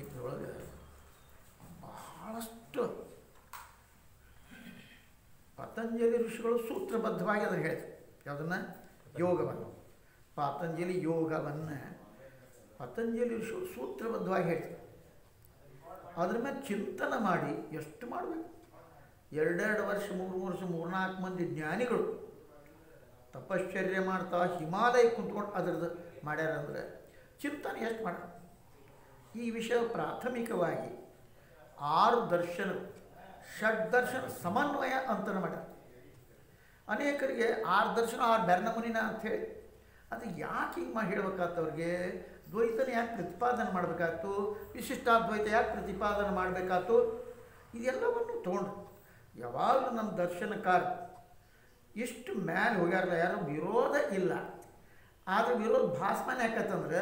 ಇದರೊಳಗೆ ಬಹಳಷ್ಟು ಪತಂಜಲಿ ಋಷಿಗಳು ಸೂತ್ರಬದ್ಧವಾಗಿ ಅದನ್ನು ಹೇಳಿದರು. ಯಾವುದನ್ನು? ಯೋಗವನ್ನು. ಪತಂಜಲಿ ಯೋಗವನ್ನು ಪತಂಜಲಿ ಋಷಿಗಳು ಸೂತ್ರಬದ್ಧವಾಗಿ ಹೇಳ್ತಾರೆ. ಅದ್ರ ಮೇಲೆ ಚಿಂತನೆ ಮಾಡಿ ಎಷ್ಟು ಮಾಡಬೇಕು. 2 ವರ್ಷ 3 ವರ್ಷ 3-4 ಮಂದಿ ಜ್ಞಾನಿಗಳು ತಪಶ್ಚರ್ಯ ಮಾಡ್ತಾ ಹಿಮಾಲಯ ಕುಂತ್ಕೊಂಡು ಅದರದ್ದು ಮಾಡ್ಯಾರಂದ್ರೆ ಚಿಂತನೆ ಎಷ್ಟು ಮಾಡ. ಈ ವಿಷಯ ಪ್ರಾಥಮಿಕವಾಗಿ 6 ದರ್ಶನ ಷಡ್ದರ್ಶನ ಸಮನ್ವಯ ಅಂತಲೇ ಮಾಡ್ಯಾರ. ಅನೇಕರಿಗೆ 6 ದರ್ಶನ 6 ಬೆರ್ನಮುನಿನ ಅಂಥೇಳಿ ಅದು ಯಾಕೆ ಹಿಂಗೆ ಮಾಡಿ ಹೇಳ್ಬೇಕಾಗ್ತವ್ರಿಗೆ? ದ್ವೈತನ ಯಾಕೆ ಪ್ರತಿಪಾದನೆ ಮಾಡಬೇಕಾಯ್ತು? ವಿಶಿಷ್ಟಾದ್ವೈತ ಯಾಕೆ ಪ್ರತಿಪಾದನೆ ಮಾಡಬೇಕಾಯ್ತು? ಇದೆಲ್ಲವನ್ನು ತೊಗೊಂಡು ಯಾವಾಗಲೂ ನಮ್ಮ ದರ್ಶನಕಾರ ಇಷ್ಟು ಮ್ಯಾಲೆ ಹೋಗ್ಯಾರಲ್ಲ, ಯಾರು ವಿರೋಧ ಇಲ್ಲ. ಆದರೆ ವಿರೋಧ ಭಾಸಮಾನ ಯಾಕಂತಂದ್ರೆ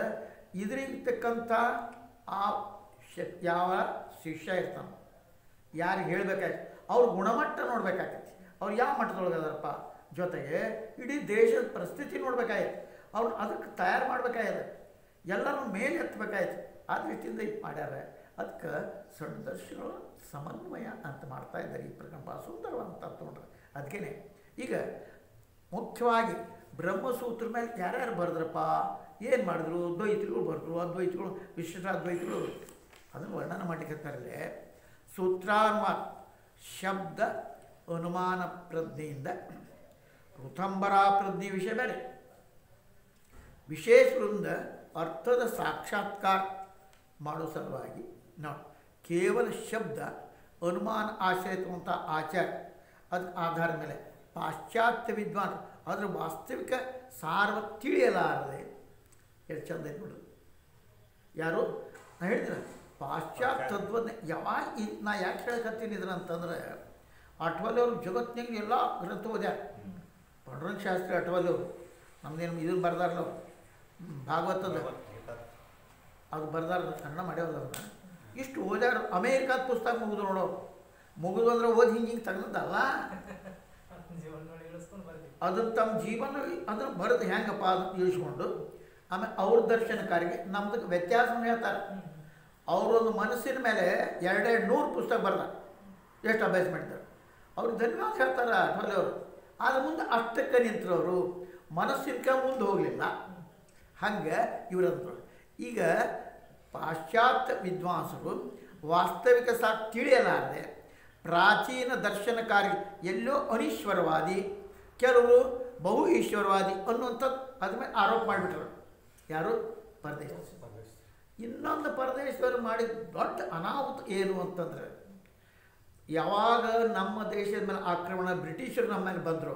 ಇದರಿರ್ತಕ್ಕಂಥ ಆ ಯಾವ ಶಿಷ್ಯ ಇರ್ತಾನೆ, ಯಾರಿಗೆ ಹೇಳಬೇಕಾಯ್ತು ಅವ್ರ ಗುಣಮಟ್ಟ ನೋಡ್ಬೇಕಾಗ್ತೈತಿ. ಅವ್ರು ಯಾವ ಮಟ್ಟದೊಳಗೆ ಅದಾರಪ್ಪ, ಜೊತೆಗೆ ಇಡೀ ದೇಶದ ಪರಿಸ್ಥಿತಿ ನೋಡ್ಬೇಕಾಯ್ತು, ಅವ್ರು ಅದಕ್ಕೆ ತಯಾರು ಮಾಡ್ಬೇಕಾಗಿದೆ, ಎಲ್ಲರೂ ಮೇಲೆ ಎತ್ತಬೇಕಾಯ್ತು. ಆ ದೃಷ್ಟಿಯಿಂದ ಇದು ಮಾಡ್ಯಾರ. ಅದಕ್ಕೆ ಷಡ್ದರ್ಶಿಗಳು ಸಮನ್ವಯ ಅಂತ ಮಾಡ್ತಾ ಇದ್ದಾರೆ. ಈ ಪ್ರಕರಣ ಭಾಳ ಸುಂದರವಂತ ತೊಗೊಂಡ್ರೆ ಅದಕ್ಕೇ ಈಗ ಮುಖ್ಯವಾಗಿ ಬ್ರಹ್ಮಸೂತ್ರ ಮೇಲೆ ಯಾರ್ಯಾರು ಬರೆದ್ರಪ್ಪ, ಏನು ಮಾಡಿದ್ರು? ದ್ವೈತಿಗಳು ಬರೆದ್ರು, ಅದ್ವೈತಿಗಳು, ವಿಶಿಷ್ಟಾದ್ವೈತಿಗಳು ಅದನ್ನು ವರ್ಣನೆ ಮಾಡಲಿಕ್ಕೆ ಸೂತ್ರಾನ್ವ ಶಬ್ದ ಅನುಮಾನ ಪ್ರಜ್ಞೆಯಿಂದ ಋತಂಬರಾ ಪ್ರಜ್ಞೆ ವಿಷಯ ಬೇರೆ. ವಿಶೇಷದಿಂದ ಅರ್ಥದ ಸಾಕ್ಷಾತ್ಕಾರ ಮಾಡೋ ಸಲುವಾಗಿ ನಾವು ಕೇವಲ ಶಬ್ದ ಅನುಮಾನ ಆಶ್ರಯಿಸುವಂಥ ಆಚಾರ ಅದಕ್ಕೆ ಆಧಾರದ ಮೇಲೆ ಪಾಶ್ಚಾತ್ಯ ವಿದ್ವಾನ್ ಅದರ ವಾಸ್ತವಿಕ ಸಾರ್ವ ತಿಳಿಯಲಾರದೆ ಎಷ್ಟು ಚಂದ ಐತೆ ಬಿಡೋದು. ಯಾರು ನಾ ಹೇಳ್ತೀನಿ ಪಾಶ್ಚಾತ್ಯ ತತ್ವಜ್ಞ ಯಾವಾಗ ನಾ ಯಾಕೆ ಹೇಳಕತ್ತೀನಿ ಅಂತಂದ್ರೆ ಅಠವಾಲಿ ಅವರು ಜಗತ್ತಿನಾಗ ಎಲ್ಲ ಗ್ರಂಥ ಓದ್ಯಾರ. ಪಂಡುರಂಗ ಶಾಸ್ತ್ರಿ ಅಠವಾಲಿ ಅವರು ನಮ್ದೇನು ಇದನ್ನು ಬರ್ದಾರಲ್ಲ ಅವರು ಭಾಗವತದ ಅದು ಬರ್ದಾರ ಕನ್ನಡ ಮಾಡ್ಯಾವಲ್ಲ ಅವ್ರನ್ನ ಇಷ್ಟು ಓದ್ಯಾರ. ಅಮೇರಿಕಾದ ಪುಸ್ತಕ ಮುಗಿದು ನೋಡೋರು ಮುಗಿದು ಅಂದ್ರೆ ಓದಿ ಹಿಂಗೆ ತೆಗೆದಲ್ಲ ಅದನ್ನು ತಮ್ಮ ಜೀವನ ಅದನ್ನು ಬರೆದು ಹೆಂಗಪ್ಪ ಅದನ್ನು ಇಳಿಸ್ಕೊಂಡು ಆಮೇಲೆ ಅವ್ರ ದರ್ಶನಕಾರಿಗೆ ನಮ್ದು ವ್ಯತ್ಯಾಸವನ್ನು ಹೇಳ್ತಾರೆ. ಅವರೊಂದು ಮನಸ್ಸಿನ ಮೇಲೆ 200 ಪುಸ್ತಕ ಬರ್ದ ಎಷ್ಟು ಅಭ್ಯಾಸ ಮಾಡಿದ್ದಾರೆ. ಅವ್ರಿಗೆ ಧನ್ಯವಾದ ಹೇಳ್ತಾರೆ ಅಠವಾಲಿ ಅವರು. ಆದ್ರೆ ಮುಂದೆ ಅಷ್ಟಕ್ಕೆ ನಿಂತರವರು ಮನಸ್ಸಿನ ಮುಂದೆ ಹೋಗಲಿಲ್ಲ. ಹಂಗೆ ಇವರಂತರು ಈಗ ಪಾಶ್ಚಾತ್ಯ ವಿದ್ವಾಂಸರು ವಾಸ್ತವಿಕ ಸಾಕು ತಿಳಿಯಲಾರದೆ ಪ್ರಾಚೀನ ದರ್ಶನಕಾರಿ ಎಲ್ಲೋ ಅನೀಶ್ವರವಾದಿ, ಕೆಲವರು ಬಹು ಈಶ್ವರವಾದಿ ಅನ್ನುವಂಥದ್ದು ಅದ್ರ ಮೇಲೆ ಆರೋಪ ಮಾಡಿಬಿಟ್ರು. ಯಾರು? ಪರದೇಶ. ಇನ್ನೊಂದು ಪರದೇಶದವರು ಮಾಡಿದ ದೊಡ್ಡ ಅನಾಹುತ ಏನು ಅಂತಂದರೆ ಯಾವಾಗ ನಮ್ಮ ದೇಶದ ಮೇಲೆ ಆಕ್ರಮಣ ಬ್ರಿಟಿಷರು ನಮ್ಮ ಮೇಲೆ ಬಂದರು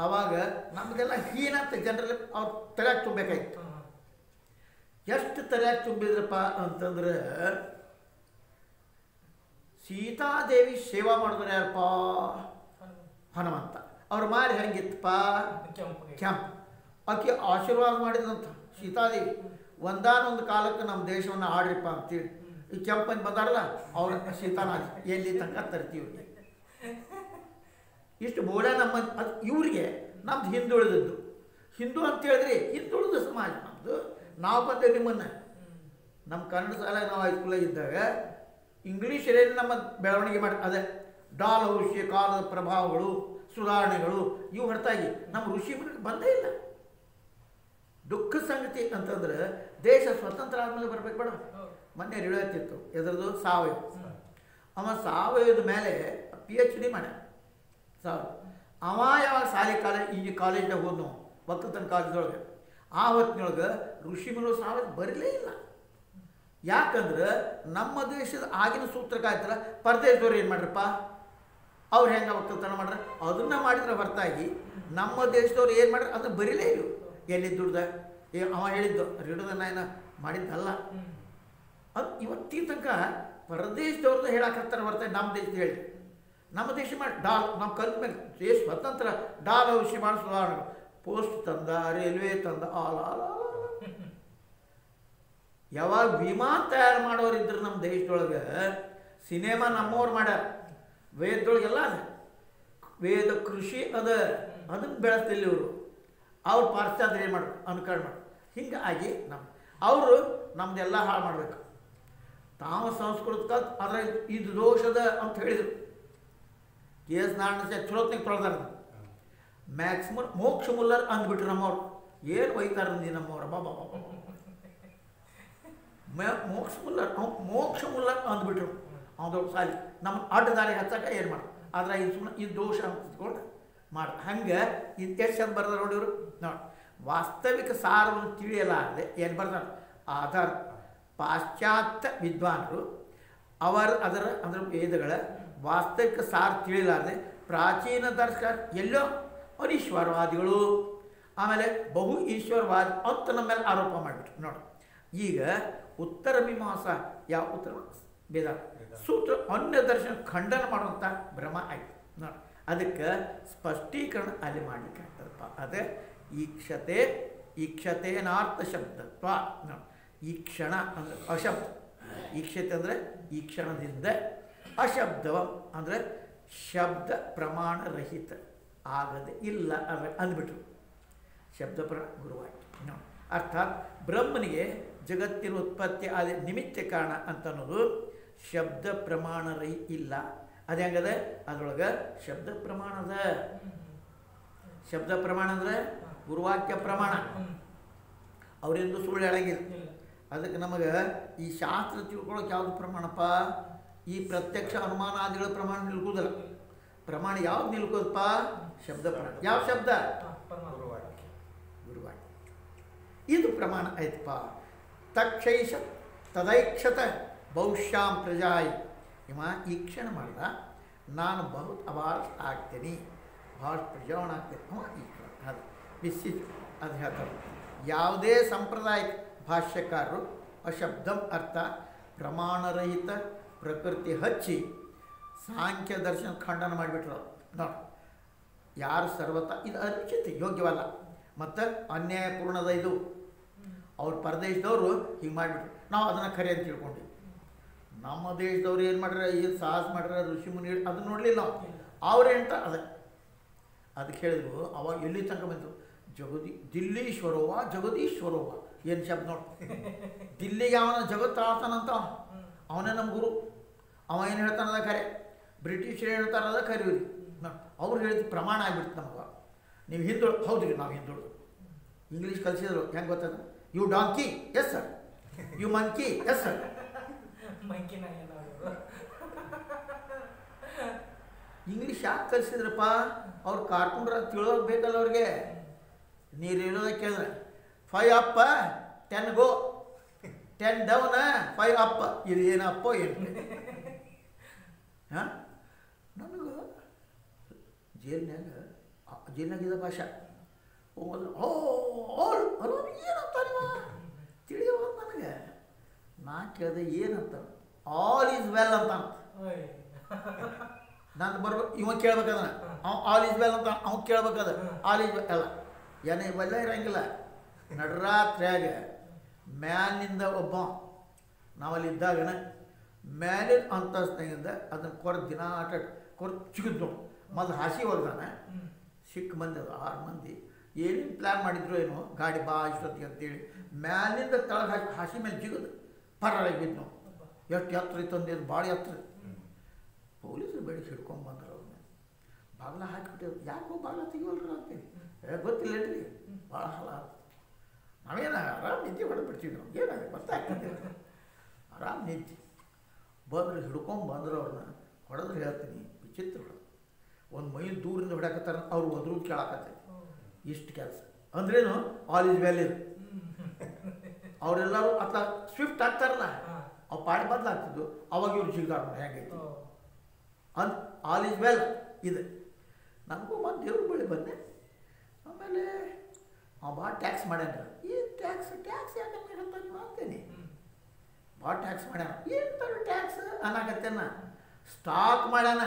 ಆವಾಗ ನಮಗೆಲ್ಲ ಹೀನಂತ ಜನರಲ್ಲಿ ಅವ್ರು ತಲೆಯಾಗಿ ತುಂಬಬೇಕಾಯ್ತು. ಎಷ್ಟು ತಲೆಯಾಗಿ ತುಂಬಿದ್ರಪ್ಪ ಅಂತಂದ್ರೆ ಸೀತಾದೇವಿ ಸೇವಾ ಮಾಡಿದ್ರೆ ಯಾರಪ್ಪ? ಹನುಮಂತ. ಅವ್ರ ಮಾರಿ ಹೆಂಗಿತ್ತಪ್ಪ? ಕೆಂಪು. ಆಕೆ ಆಶೀರ್ವಾದ ಮಾಡಿದಂಥ ಸೀತಾದೇವಿ ಒಂದಾನೊಂದು ಕಾಲಕ್ಕೆ ನಮ್ಮ ದೇಶವನ್ನು ಆಡ್ರಿಪ್ಪ ಅಂತೇಳಿ ಈ ಕೆಂಪನ್ನು ಬಂದಾರಲ್ಲ ಅವ್ರ ಸೀತಾನಾದಿ ಎಲ್ಲಿ ತನಕ ತರ್ತೀವಿ. ಇಷ್ಟು ಬೋಡ ನಮ್ಮ ಅದು ಇವರಿಗೆ ನಮ್ದು ಹಿಂದುಳಿದದ್ದು. ಹಿಂದೂ ಅಂತ ಹೇಳಿದ್ರಿ ಹಿಂದುಳಿದ ಸಮಾಜ ನಮ್ಮದು. ನಾವು ಬಂದೇವೆ ನಿಮ್ಮನ್ನು ನಮ್ಮ ಕನ್ನಡ ಶಾಲೆ ನಾವು ಹೈಸ್ಕೂಲಾಗ ಇದ್ದಾಗ ಇಂಗ್ಲೀಷರೇನು ನಮ್ಮ ಬೆಳವಣಿಗೆ ಮಾಡಿ ಅದೇ ಡಾಲ್ ಔಷಧಿಯ ಕಾಲದ ಪ್ರಭಾವಗಳು ಸುಧಾರಣೆಗಳು ಇವು ಹೊರತಾಗಿ ನಮ್ಮ ಋಷಿ ಮುನಿಗಳು ಬಂದೇ ಇಲ್ಲ. ದುಃಖ ಸಂಗತಿ ಅಂತಂದ್ರೆ ದೇಶ ಸ್ವತಂತ್ರ ಆದಮೇಲೆ ಬರ್ಬೇಕು ಬೇಡ. ಮೊನ್ನೆ ರೇಡಿಯೋ ಎದ್ರದ್ದು ಸಾವಯವ. ಅವ ಸಾವಯವದ ಮೇಲೆ PhD ಮಾಡ್ಯ ಸಾವಯವ. ಅವ ಯಾವಾಗ ಶಾಲೆ ಕಾಲೇಜ್ದಾಗ ಹೋದ್ನು ಒಕ್ಕಲ್ತನ ಕಾಲೇಜ್ದೊಳಗೆ ಆ ಹೊತ್ತಿನೊಳಗೆ ಋಷಿ ಮುನಿಗಳು ಸಾವಯವ ಬರಲೇ ಇಲ್ಲ. ಯಾಕಂದ್ರೆ ನಮ್ಮ ದೇಶದ ಆಗಿನ ಸೂತ್ರಕ್ಕಾಯ್ತಲ್ಲ ಪರದೇಶದವ್ರು ಏನು ಮಾಡ್ರಪ್ಪ ಅವ್ರು ಹೆಂಗೆ ಒಕ್ಕಲ್ತನ ಮಾಡ್ರೆ ಅದನ್ನು ಮಾಡಿದ್ರೆ ಹೊರತಾಗಿ ನಮ್ಮ ದೇಶದವ್ರು ಏನು ಮಾಡ್ರೆ ಅದನ್ನು ಬರೀಲೇ ಇಲ್ಲ. ಎಲ್ಲಿ ದುಡ್ದ ಅವ ಹೇಳಿದ್ದು ರೇಡಿಯೋದನ್ನ ಏನ ಮಾಡಿದ್ದಲ್ಲ. ಅದು ಇವತ್ತಿನ ತನಕ ಪರದೇಶದವ್ರದ್ದು ಹೇಳಕತ್ತಾರೆ ಹೊರತಾಗಿ ನಮ್ಮ ದೇಶದ ಹೇಳಿ ನಮ್ಮ ದೇಶ ಮಾಡಿ ಡಾಲ್ ನಮ್ಮ ಕಲ್ತ ಮೇಲೆ ದೇಶ ಸ್ವತಂತ್ರ ಡಾಲ್ ಔಷಧಿ ಮಾಡಿ ಸುಧಾರಣೆ ಪೋಸ್ಟ್ ತಂದ ರೈಲ್ವೆ ತಂದ ಯಾವಾಗ ವಿಮಾನ ತಯಾರು ಮಾಡೋರಿದ್ರು ನಮ್ಮ ದೇಶದೊಳಗೆ ಸಿನಿಮಾ ನಮ್ಮವ್ರು ಮಾಡ್ಯಾರ. ವೇದದೊಳಗೆಲ್ಲ ಅದ ವೇದ ಕೃಷಿ ಅದ ಅದನ್ನು ಬೆಳೆಸ್ತಿಲ್ಲ ಇವರು. ಅವ್ರು ಪಾಶ್ಚಾತ್ಯ ಏನು ಮಾಡ್ಬೇಕು ಅನುಕರಣೆ ಮಾಡಿ ಹಿಂಗಾಗಿ ಅವರು ನಮ್ಮದೆಲ್ಲ ಹಾಳು ಮಾಡಬೇಕು. ತಾವು ಸಂಸ್ಕೃತ ಕಲ್ತು ಆದರೆ ಇದು ದೋಷದ ಅಂತ ಹೇಳಿದರು. ಎಸ್ ನಾರಾಯಣ ಚಲೋತ್ನಿಗೆ ತೊಳೆದಾರ. ಮ್ಯಾಕ್ಸಿಮಮ್ ಮೋಕ್ಷ ಮುಲ್ಲರ್ ಅಂದ್ಬಿಟ್ರು ನಮ್ಮವ್ರು. ಏನು ಒಯ್ತಾರೆ ಅಂದಿ ನಮ್ಮವ್ರು ಬಾಬಾ ಮೋಕ್ಷ ಮುಲ್ಲರ್ ಅಂದ್ಬಿಟ್ರು. ಅವ್ರು ಸಾಲಿ ನಮ್ಮ ಅಡ್ಡದಾರಿ ಹಚ್ಚಕ್ಕೆ ಏನು ಮಾಡಿ ಆದ್ರೆ ಇದು ಸುಮ್ಮನೆ ಇದು ದೋಷ ಅಂತ್ಕೊಂಡು ಮಾಡಿ ಹಂಗೆ ಇದು ಎಷ್ಟು ಚಂದ ಬರ್ದಾರೆ ನೋಡಿ ಇವರು. ನೋಡಿ ವಾಸ್ತವಿಕ ಸಾರವನ್ನು ತಿಳಿಯಲಾರದೆ ಏನು ಬರ್ತಾರೆ ಆಧಾರ ಪಾಶ್ಚಾತ್ಯ ವಿದ್ವಾಂಸರು ಅದರ ಅಂದರೆ ವೇದಗಳ ವಾಸ್ತವಿಕ ಸಾರ ತಿಳಿಯಲಾರದೆ ಪ್ರಾಚೀನ ದರ್ಶಕ ಎಲ್ಲೋ ಅನೀಶ್ವರವಾದಿಗಳು ಆಮೇಲೆ ಬಹು ಈಶ್ವರವಾದಿ ಅಂತ ನಮ್ಮ ಮೇಲೆ ಆರೋಪ ಮಾಡಿಬಿಟ್ರು. ನೋಡಿ ಈಗ ಉತ್ತರ ಮೀಮಾಂಸಾ ಯಾವ ಉತ್ತರ ವೇದ ಸೂತ್ರ ಅನ್ಯ ದರ್ಶನ ಖಂಡನ ಮಾಡುವಂಥ ಭ್ರಮ ಆಯಿತು. ನೋಡಿ ಅದಕ್ಕೆ ಸ್ಪಷ್ಟೀಕರಣ ಅಲ್ಲಿ ಮಾಡಲಿಕ್ಕೆ ಆಗ್ತದಪ್ಪ. ಅದೇ ಈಕ್ಷತೆನಾರ್ಥ ಶಬ್ದತ್ವ. ನೋಡಿ ಈಕ್ಷಣ ಅಂದರೆ ಅಶಬ್ದ, ಈಕ್ಷತೆ ಅಂದರೆ ಈ ಕ್ಷಣದಿಂದ, ಅಶಬ್ದವ ಅಂದರೆ ಶಬ್ದ ಪ್ರಮಾಣ ರಹಿತ ಆಗದೆ ಇಲ್ಲ ಅಂದ್ಬಿಟ್ರು. ಶಬ್ದ ಪ್ರಮಾಣ ಗುರುವಾಕ್ಯ. ನೋಡಿ ಅರ್ಥಾತ್ ಬ್ರಹ್ಮನಿಗೆ ಜಗತ್ತಿನ ಉತ್ಪತ್ತಿ ಆದ ನಿಮಿತ್ತ ಕಾರಣ ಅಂತ ಅನ್ನೋದು ಶಬ್ದ ಪ್ರಮಾಣ ಇಲ್ಲ. ಅದು ಹೆಂಗದ ಅದರೊಳಗೆ ಶಬ್ದ ಪ್ರಮಾಣದ ಶಬ್ದ ಪ್ರಮಾಣ ಅಂದರೆ ಗುರುವಾಕ್ಯ ಪ್ರಮಾಣ. ಅವರೆಂದು ಸುಳ್ಳು ಹೇಳಂಗಿಲ್ಲ. ಅದಕ್ಕೆ ನಮಗೆ ಈ ಶಾಸ್ತ್ರ ತಿಳ್ಕೊಳ್ಳೋಕೆ ಯಾವುದು ಪ್ರಮಾಣಪ್ಪ? ಈ ಪ್ರತ್ಯಕ್ಷ ಅನುಮಾನಾದಿಗಳ ಪ್ರಮಾಣ ನಿಲ್ಕೋದಲ್ಲ. ಪ್ರಮಾಣ ಯಾವ್ದು ನಿಲ್ಕೋದಪ್ಪ? ಶಬ್ದ ಪ್ರಮಾಣ. ಯಾವ ಶಬ್ದ? ಗುರುವಾಕ್ಯ. ಇದು ಪ್ರಮಾಣ ಆಯ್ತಪ್ಪ. ತಕ್ಷೈಷ ತದೈಕ್ಷತ ಬಹುಶ್ಯಾಂ ಪ್ರಜಾಯಿ. ಇವ ಈ ಕ್ಷಣ ಮಾಡ್ದ ನಾನು ಬಹುತ್ ಅವಾರ್ಡ್ ಆಗ್ತೀನಿ, ಭಾಳ ಪ್ರಜಾವಣ ಆಗ್ತೇನೆ. ಅವ ಈ ಕ್ಷಣ ಅದು ನಿಶ್ಚಿತ ಅದು ಹೇಳ್ತಾರೆ. ಯಾವುದೇ ಸಾಂಪ್ರದಾಯಿಕ ಭಾಷ್ಯಕಾರರು ಅಶಬ್ದಂ ಅರ್ಥ ಪ್ರಮಾಣರಹಿತ ಪ್ರಕೃತಿ ಹಚ್ಚಿ ಸಾಂಖ್ಯ ದರ್ಶನ ಖಂಡನ ಮಾಡಿಬಿಟ್ರು. ನೋಡಿ ಯಾರು ಸರ್ವತ ಇದು ಅನುಚಿತ ಯೋಗ್ಯವಲ್ಲ ಮತ್ತು ಅನ್ಯಾಯಪೂರ್ಣದ ಇದು. ಅವ್ರ ಪರದೇಶದವರು ಹಿಂಗೆ ಮಾಡಿಬಿಟ್ರು. ನಾವು ಅದನ್ನು ಖರೆ ಅಂತ ತಿಳ್ಕೊಂಡ್ವಿ. ನಮ್ಮ ದೇಶದವ್ರು ಏನು ಮಾಡ್ಯಾರ, ಏನು ಸಾಹಸ ಮಾಡ್ಯಾರ, ಋಷಿ ಮುನಿ ಅದನ್ನು ನೋಡಲಿಲ್ಲ ನಾವು. ಅವ್ರೇಂತ ಅದಕ್ಕೆ ಹೇಳಿದ್ರು. ಅವಾಗ ಎಲ್ಲಿ ತನಕ ಬಂತು? ದಿಲ್ಲೀಶ್ವರೋವ ಜಗದೀಶ್ವರೋವ. ಏನು ಶಬ್ದ ನೋಡಿ. ದಿಲ್ಲಿಗೆ ಅವನ ಜಗತ್ತು ಆಳ್ತಾನಂತ ಅವನೇ ನಮ್ಮ ಗುರು. ಅವ ಏನು ಹೇಳ್ತಾನದ ಖರೆ, ಬ್ರಿಟಿಷರು ಹೇಳ್ತಾರದ ಖರೆ ಇವ್ರಿ. ನೋಡಿ ಅವ್ರು ಹೇಳಿದ ಪ್ರಮಾಣ ಆಗಿಬಿಡ್ತು ನಮಗೆ. ನೀವು ಹಿಂದುಳು ಹೌದ್ರಿ, ನಾವು ಹಿಂದುಳು. ಇಂಗ್ಲೀಷ್ ಕಲಿಸಿದ್ರು ಹೆಂಗೆ ಗೊತ್ತದ? You donkey, yes sir. You monkey, yes sir. English ಯಾಕೆ ಕಲಿಸಿದ್ರಪ್ಪ? ಅವ್ರು ಕಾರ್ಟೂನ್ರ ತಿಳೋಕೆ ಬೇಕಲ್ಲ ಅವ್ರಿಗೆ. ನೀರು ಇರೋದಕ್ಕೆ ಕೇಳಿದ್ರೆ 5 ಅಪ್ 10 ಗೋ, 10 ಡೌನ್ 5 ಅಪ್. ಇದು ಏನಪ್ಪ ಏನು? ಹಾಂ ನನಗೆ ಜೇಲ್ನಾಗಿದ್ದ ಭಾಷೆ ಏನಂತ ತಿಳಿಯವ ನನಗೆ. ನಾ ಕೇಳಿದೆ ಏನಂತ. ಆಲ್ ಈಸ್ ವೆಲ್ ಅಂತ. ನಾನು ಬರ್ಬೇಕು, ಇವ ಕೇಳ್ಬೇಕಾದ ಆಲ್ ಈಸ್ ವೆಲ್ ಅಂತ ಅವ್ನು ಕೇಳ್ಬೇಕಾದ ಆಲ್ ಈಸ್ ವೆಲ್ ಅಲ್ಲ. ಏನೇ ಇವೆಲ್ಲ ಇರಂಗಿಲ್ಲ. ನಡರಾತ್ರಿಯಾಗ ಮ್ಯಾಲಿನಿಂದ ಒಬ್ಬ ನಾವಲ್ಲಿದ್ದಾಗ ಮ್ಯಾಲಿನ ಅಂತಸ್ತಿನಿಂದ ಅದನ್ನು ಕೊರದು ದಿನ ಆಟ ಚಿಗಿದ್ ಮೊದಲು ಹಾಸಿ ಹೊಡೆದಾನೆ. ಸಿಕ್ಕ ಮಂದಿ ಅದು 6 ಮಂದಿ ಏನೇನು ಪ್ಲ್ಯಾನ್ ಮಾಡಿದ್ರು ಏನೋ ಗಾಡಿ ಬಾ ಇಷ್ಟೊತ್ತಿಗೆ ಅಂತೇಳಿ ಮ್ಯಾಲಿಂದ ತಳಗೆ ಹಾಸಿ ಮೇಲೆ ಜಿಗದು ಪರಾಗಿ ಬಿದ್ದು ನಾವು. ಎಷ್ಟು ಎತ್ತರ ಇತ್ತು ಅಂದೇದು, ಭಾಳ ಎತ್ತರ. ಪೊಲೀಸರು ಬೆಳಗ್ಗೆ ಹಿಡ್ಕೊಂಡ್ಬಂದ್ರು ಅವ್ರನ್ನ. ಬಾಗಿಲ ಹಾಕಿಬಿಟ್ಟಿದ್ರು. ಯಾಕೋ ಬಾಗಿಲ ತೆಗಿವಲ್ರ ಅಂತೀವಿ. ಗೊತ್ತಿಲ್ಲೇನ್ರಿ ಭಾಳ ಹಲ. ನಾವೇನು ಆರಾಮ್ ನಿದ್ದೆ ಹೊಡೆದ್ಬಿಡ್ತೀವಿ. ನಾವು ಏನಾಗುತ್ತೆ ಗೊತ್ತಾಗ್ತದೆ. ಆರಾಮ್ ನಿದ್ದೆ ಬಂದ್ರೆ ಹಿಡ್ಕೊಂಡ್ಬಂದ್ರು ಅವ್ರನ್ನ. ಹೊಡೆದ್ರೆ ಹೇಳ್ತೀನಿ ವಿಚಿತ್ರ ಹೊಡೆದು. ಒಂದು ಮೈಲ್ ದೂರಿಂದ ಹೊಡ್ಯಾಕತ್ತಾರ, ಅವ್ರು ಒದ್ರು ಕೇಳಾಕತ್ತೈತಿ. ಇಷ್ಟು ಕೆಲಸ ಅಂದ್ರೇನು ಆಲ್ ಈಸ್ ವೆಲ್ ಇದು. ಅವರೆಲ್ಲರೂ ಅಥವಾ ಸ್ವಿಫ್ಟ್ ಆಗ್ತಾರಲ್ಲ, ಅವು ಪಾಡಿ ಬದಲಾಗ್ತಿದ್ದು. ಅವಾಗ ಇವ್ರು ಜಿಗ್ದಾರ ಹೆಂಗೈತಿ ಅಂದ್ ಆಲ್ ಈಸ್ ವೆಲ್ ಇದು. ನನಗೂ ಮತ್ತು ದೇವ್ರ ಬಳಿ ಬಂದೆ. ಆಮೇಲೆ ಅವ ಭಾಳ ಟ್ಯಾಕ್ಸ್ ಮಾಡ್ಯಾನ. ಏನು ಟ್ಯಾಕ್ಸ್ ಯಾಕೆ ಹೇಳ್ತಾ ನೀವು ಅಂತೇನೆ. ಭಾಳ ಟ್ಯಾಕ್ಸ್ ಮಾಡ್ಯಾನ. ಏನು ತರ ಟ್ಯಾಕ್ಸ್ ಅನ್ನಕತ್ತೇನ. ಸ್ಟಾಕ್ ಮಾಡ್ಯಾನ,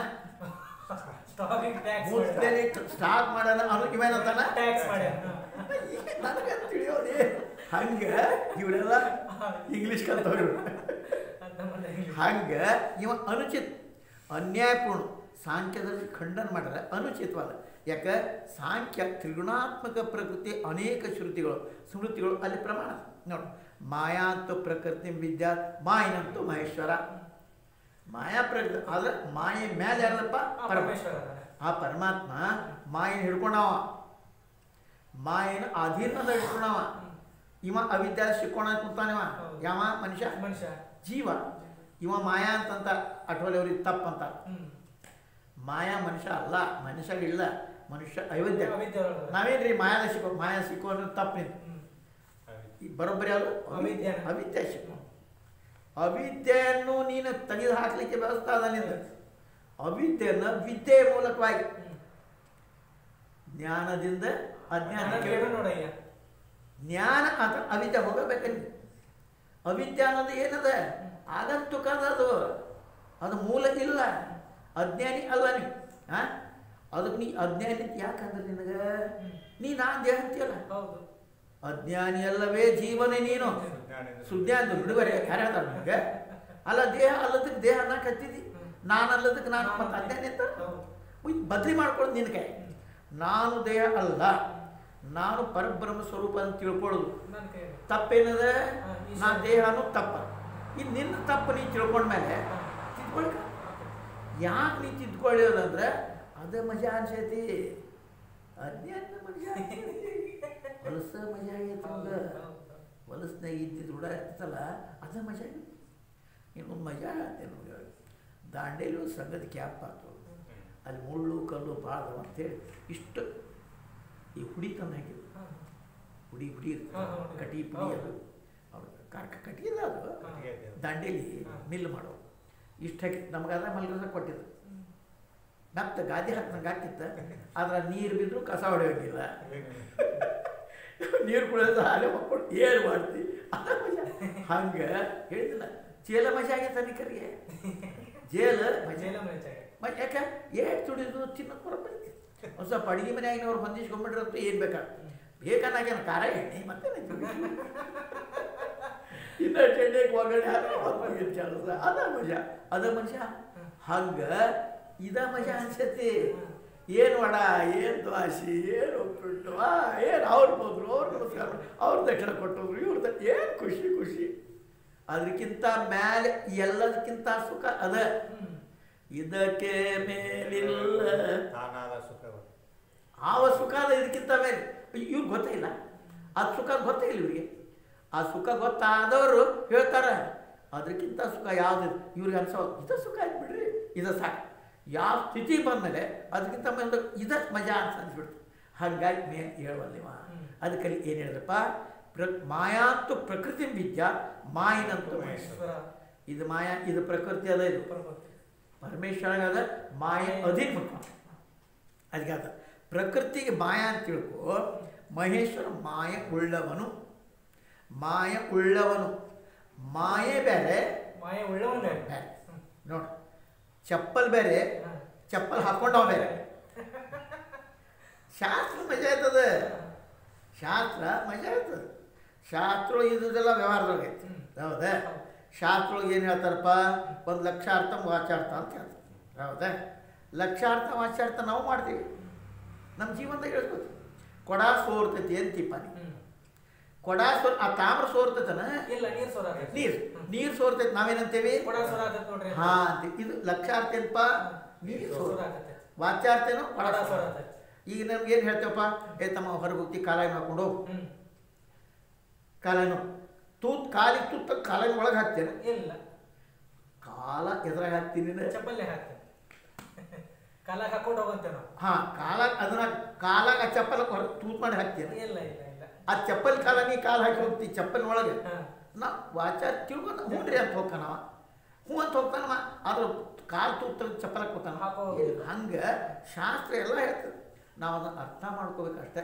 ಸ್ಟಾಕ್ ಮಾಡ್ಯಾನ ಅನ್ನೋ ಇವೇನಂತಾನ ನನಗೆ ತಿಳಿಯೋದೇ. ಹಂಗೆ ಇವರೆಲ್ಲ ಇಂಗ್ಲೀಷ್ ಕಲ್ತವ್ರು. ಹಂಗೆ ಇವ ಅನುಚಿತ ಅನ್ಯಾಯಪೂರ್ಣ ಸಾಂಖ್ಯದಲ್ಲಿ ಖಂಡನ ಮಾಡ್ಯಾರ. ಅನುಚಿತವಾದ. ಯಾಕೆ? ಸಾಂಖ್ಯ ತ್ರಿಗುಣಾತ್ಮಕ ಪ್ರಕೃತಿ ಅನೇಕ ಸ್ಮೃತಿಗಳು ಅಲ್ಲಿ ಪ್ರಮಾಣ. ನೋಡಿ ಮಾಯಾಂತು ಪ್ರಕೃತಿ ವಿದ್ಯಾ ಮಾಯಿನಂತೂ ಮಹೇಶ್ವರ. ಮಾಯಾ ಪ್ರಕೃತಿ ಆದ್ರೆ ಮಾಯೆ ಮೇಲೆ ಯಾರಪ್ಪ? ಪರಮೇಶ್ವರ. ಆ ಪರಮಾತ್ಮ ಮಾಯನ ಹಿಡ್ಕೊಂಡವ, ಮಾಯನ ಅಧೀನದ ಹಿಡ್ಕೊಂಡವ. ಇವ ಅವಿದ್ಯಾ ಸಿಕ್ಕೋಣ ಕುಂತಾನಿವ. ಯಾವ ಮನುಷ್ಯ? ಮನುಷ್ಯ ಜೀವ. ಇವ ಮಾಯಾ ಅಂತಂತ ಅಠೋಲೆಯವ್ರಿಗೆ ತಪ್ಪಂತ. ಮಾಯಾ ಮನುಷ್ಯ ಅಲ್ಲ, ಮನುಷ್ಯ ಇಲ್ಲ, ಮನುಷ್ಯ ಅವಿದ್ಯೆ. ನಾವೇನ್ರಿ ಮಾಯಾದ ಸಿಕ್ಕೋ, ಮಾಯಾ ಸಿಕ್ಕೋ ಅನ್ನೋದು ತಪ್ಪಿಂದ ಬರೋಬ್ಬರಿ ಅದು ಅವಿದ್ಯೆ ಸಿಕ್ಕೋ. ಅವಿದ್ಯೆಯನ್ನು ನೀನು ತೆಗೆದು ಹಾಕ್ಲಿಕ್ಕೆ ವ್ಯವಸ್ಥೆ ಅದ ನಿಂದ. ಅವಿದ್ಯೆಯನ್ನು ವಿದ್ಯೆಯ ಮೂಲಕವಾಗಿ ಜ್ಞಾನದಿಂದ ಅಜ್ಞಾನಕ್ಕೆ ಜ್ಞಾನ ಅಂತ ಅವಿದ್ಯೆ ಹೋಗಬೇಕಲ್ಲಿ. ಅವಿದ್ಯೆ ಅನ್ನೋದು ಏನದ? ಆಗಂತುಕದ ಅದು, ಅದು ಮೂಲ ಇಲ್ಲ. ಅಜ್ಞಾನಿ ಅಲ್ಲ ನೀ. ಅದಕ್ಕೆ ನೀ ಅಜ್ಞಾನಿ ಯಾಕಂದ್ರೆ ನಿನಗೆ ನೀ ನಾನು ದೇಹ ಅಂತೀಯಲ್ಲ. ಅಜ್ಞಾನಿ ಅಲ್ಲವೇ ಜೀವನೇ ನೀನು. ಸುಜ್ಞಾನ ಬಿಡುವರೆ ಯಾರು ಹೇಳ್ತಾರೆ ನಿಮಗೆ? ಅಲ್ಲ ದೇಹ ಅಲ್ಲದಕ್ಕೆ ದೇಹ ಅನ್ನಕ್ಕೆ ಹತ್ತಿದ್ದಿ, ನಾನು ಅಲ್ಲದಕ್ಕೆ ನಾನು ಮತ್ತು ಅಜ್ಞಾನಿ ಅಂತ ಬದಲಿ ಮಾಡ್ಕೊಳ್ಳೋದು ನಿನ್ನ ಕೈ. ನಾನು ದೇಹ ಅಲ್ಲ, ನಾನು ಪರಬ್ರಹ್ಮ ಸ್ವರೂಪ ಅಂತ ತಿಳ್ಕೊಳ್ಳೋದು ತಪ್ಪೇನದ? ನಾನು ದೇಹ ಅನ್ನೋದು ತಪ್ಪ. ಇದು ನಿನ್ನ ತಪ್ಪು ನೀನು ತಿಳ್ಕೊಂಡ್ಮೇಲೆ ತಿದ್ಕೊಳ್ಕ. ಯಾಕೆ ನೀನು ತಿದ್ಕೊಳ್ಳೋದಂದ್ರೆ ಅದ ಮಜಾ ಅನ್ಸೈತಿ. ಅಜ್ಞಾನ ಮಜಾ ಹೊಲಸ ಮಜಾ ಆಗೈತಿ. ನಮ್ಗೆ ಹೊಲಸ್ನಾಗ ಇದ್ದಿದ್ದು ರೂಢ ಇರ್ತಲ್ಲ, ಅದ ಮಜಾ ಆಗೈತಿ. ಇನ್ನೊಂದು ಮಜಾ ಆಗತ್ತೆ ನಮ್ಗೆ. ದಾಂಡೇಲಿ ಸಂಗದ ಕ್ಯಾಪ್ ಆಯ್ತು, ಅಲ್ಲಿ ಮುಳ್ಳು ಕಲ್ಲು ಭಾಳ ಅಂತೇಳಿ ಇಷ್ಟು ಈ ಹುಡಿ ತಂದು ಹಾಕಿದ್ರು. ಹುಡಿ ಕಟಿ ಪುಡಿ ಅದು ಅವ್ರು ಕಟ್ಟಿ ಇಲ್ಲ, ಅದು ದಾಂಡೇಲಿ ಮಿಲ್ ಮಾಡೋರು. ಇಷ್ಟು ಹಾಕಿ ನಮಗಾದ ಮಲ್ಗದ ಕೊಟ್ಟಿದ್ರು. ನತ್ತ ಗಾದಿ ಹಾಕ್ದಂಗೆ ಹಾಕಿತ್ತ. ಆದ್ರೆ ನೀರು ಬಿದ್ದರೂ ಕಸ ಹೊಡೆಯೋಂಗಿಲ್ಲ. ನೀರು ಕುಡಿಯೋದು ಹಾಲೆ ಮಕ್ಕಳು ಏನು ಮಾಡ್ತಿ? ಅದ ಮಜಾ. ಹಂಗೆ ಹೇಳಿದಿಲ್ಲ, ಚೇಲ ಮಜಾ ಆಗೈತೆ ತನಿಕರಿಗೆ. ಜೇಲ ಮಜಾ ಯಾಕೆ ಏಟ್ ತುಡಿದು ತಿನ್ನೋದು ಬರೋಬ್ಬರಿ. ಒಂದು ಸ್ವಲ್ಪ ಅಡುಗೆ ಮನೆಯಾಗಿನವ್ರು ಹೊಂದಿಸ್ಕೊಂಡ್ಬಿಟ್ರಂತೂ ಏನು ಬೇಕನ್ನಾಗೇನ ಖಾರ ಎಣ್ಣೆ ಮತ್ತೆ ಇನ್ನು ಚೆಂಡೆಗೆ ಒಗ್ಗರಣೆ ಹಾಕಿ ಕೆಲಸ. ಅದ ಮಜಾ, ಅದ ಮನುಷ್ಯ. ಹಂಗೆ ಇದ ಮಜಾ ಅನ್ಸತಿ. ಏನು ವಡ, ಏನು ದ್ವಾಸಿ, ಏನು ಉಪ್ಪಿಟ್ಟು, ಏನು ಅವ್ರು ಬಂದರು, ಅವ್ರು ನಮಸ್ಕಾರ, ಅವ್ರ ದಕ್ಷಿಣ ಕೊಟ್ಟೋದ್ರು, ಇವ್ರದ್ದು ಏನು ಖುಷಿ. ಅದಕ್ಕಿಂತ ಮೇಲೆ ಎಲ್ಲದಕ್ಕಿಂತ ಸುಖ ಅದ. ಇದಕ್ಕೆ ಮೇಲಿಲ್ಲ ಆವ ಸುಖ ಅದ. ಇದಕ್ಕಿಂತ ಮೇಲೆ ಇವ್ರಿಗೆ ಗೊತ್ತಿಲ್ಲ, ಅದು ಸುಖ ಗೊತ್ತಿಲ್ಲ ಇವ್ರಿಗೆ. ಆ ಸುಖ ಗೊತ್ತಾದವರು ಹೇಳ್ತಾರೆ ಅದಕ್ಕಿಂತ ಸುಖ ಯಾವುದಿದೆ ಇವ್ರಿಗೆ ಅನ್ಸೋ. ಇದ ಸುಖ ಆಯ್ತು ಬಿಡ್ರಿ, ಇದ ಸಾಕು. ಯಾವ ಸ್ಥಿತಿ ಬಂದಮೇಲೆ ಅದಕ್ಕಿಂತ ಮೇಲೆ ಇದ ಮಜಾ ಅಂತ ಅನ್ಸ್ಬಿಡ್ತು. ಹಾಗಾಗಿ ಮೇನ್ ಹೇಳುವಲ್ಲಿವ. ಅದಕ್ಕಲ್ಲಿ ಏನು ಹೇಳಿದ್ರಪ್ಪ? ಮಾಯಾಂತು ಪ್ರಕೃತಿ ವಿದ್ಯಾ ಮಾಯಿನಂತೂ ಮಹೇಶ್ವರ. ಇದು ಮಾಯಾ, ಇದು ಪ್ರಕೃತಿ ಅದ, ಇದು ಪರಮೇಶ್ವರಗಾದ ಮಾಯ ಅಧೀನ ಮುಖ. ಅದಕ್ಕೆ ಅದ ಪ್ರಕೃತಿಗೆ ಮಾಯಾ ಅಂತ ತಿಳ್ಕೊ. ಮಹೇಶ್ವರ ಮಾಯ ಉಳ್ಳವನು. ಮಾಯೆ ಬೇರೆ, ಬೇರೆ. ನೋಡಿ, ಚಪ್ಪಲ್ ಬೇರೆ, ಚಪ್ಪಲ್ ಹಾಕೊಂಡವ ಬೇರೆ. ಶಾಸ್ತ್ರ ಮಜಾ ಆಯ್ತದ, ಶಾಸ್ತ್ರ ಇದ್ದಿದ್ದೆಲ್ಲ ವ್ಯವಹಾರದೊಳಗೈತಿ. ಹೌದಾ? ಶಾಸ್ತ್ರೊಳಗೆ ಏನು ಹೇಳ್ತಾರಪ್ಪ? ಒಂದು ಲಕ್ಷಾರ್ಥ ವಾಚಾರ್ಥ ಅಂತ ಹೇಳ್ತಾರೆ. ಹೌದಾ? ಲಕ್ಷಾರ್ಥ ವಾಚಾರ್ಥ ನಾವು ಮಾಡ್ತೀವಿ, ನಮ್ಮ ಜೀವನದಾಗ ಹೇಳ್ಬೋದು. ಕೊಡ ಸೋರ್ತೈತಿ ಅಂತೀಪ ಕೊಡ ಆ ತಾಮ್ರ ಸೋರ್ತೈತನ? ನೀರು ಸೋರ್ತೈತಿ. ನಾವೇನಂತೇವಿ? ಹಾಂ ಅಂತೀವಿ. ಇದು ಲಕ್ಷಾರ್ಥ ಏನಪ್ಪ? ನೀರು ಸೋರ. ವಾಚಾರ್ಥ ಏನು? ಕೊಡ ಸೋರ. ಈಗ ನಮ್ಗೆ ಏನು ಹೇಳ್ತೇವಪ್ಪ? ತಮ್ಮ ಹೊರಗೆ ಹೋಗ್ತಿ, ಕಾಲಾಗಿ ಹಾಕೊಂಡು ಹೋಗು. ಕಾಲನು ಕಾಲಿಗೆ ತುತ್ತ ಕಾಲಿನ ಒಳಗೆ ಹಾಕ್ತೇನೆ? ಇಲ್ಲ, ಕಾಲ ಎದುರಾಗ ಹಾಕ್ತೀನಿ, ಚಪ್ಪಲ್ಲೇ ಹಾಕ್ತೇನೆ. ಕಾಲಾಗ ಹಾಕೊಂಡು ಹೋಗಂತೇವೆ ನಾವು. ಹಾಂ, ಕಾಲಾಗ ಅದನ್ನ ಕಾಲಾಗ ಆ ಚಪ್ಪಲ ತೂತ್ ಮಾಡಿ ಹಾಕ್ತೇನೆ? ಇಲ್ಲ, ಆ ಚಪ್ಪಲ್ ಕಾಲ ನೀ ಕಾಲು ಹಾಕಿ ಹೋಗ್ತಿ ಚಪ್ಪಲ್ ಒಳಗೆ. ನಾ ವಾಚಾರ ತಿಳ್ಕೊಂಡು ಹ್ಞೂ ರೀ ಅಂತ ಹೋಗ್ತಾನವ, ಹ್ಞೂ ಅಂತ ಹೋಗ್ತಾನವ. ಆದ್ರೆ ಕಾಲು ತೂತ ಚಪ್ಪಲ್ ಹಾಕೋತಾನ. ಹಂಗೆ ಶಾಸ್ತ್ರ ಎಲ್ಲ ಹೇಳ್ತದೆ, ನಾವು ಅದನ್ನು ಅರ್ಥ ಮಾಡ್ಕೋಬೇಕಷ್ಟೆ.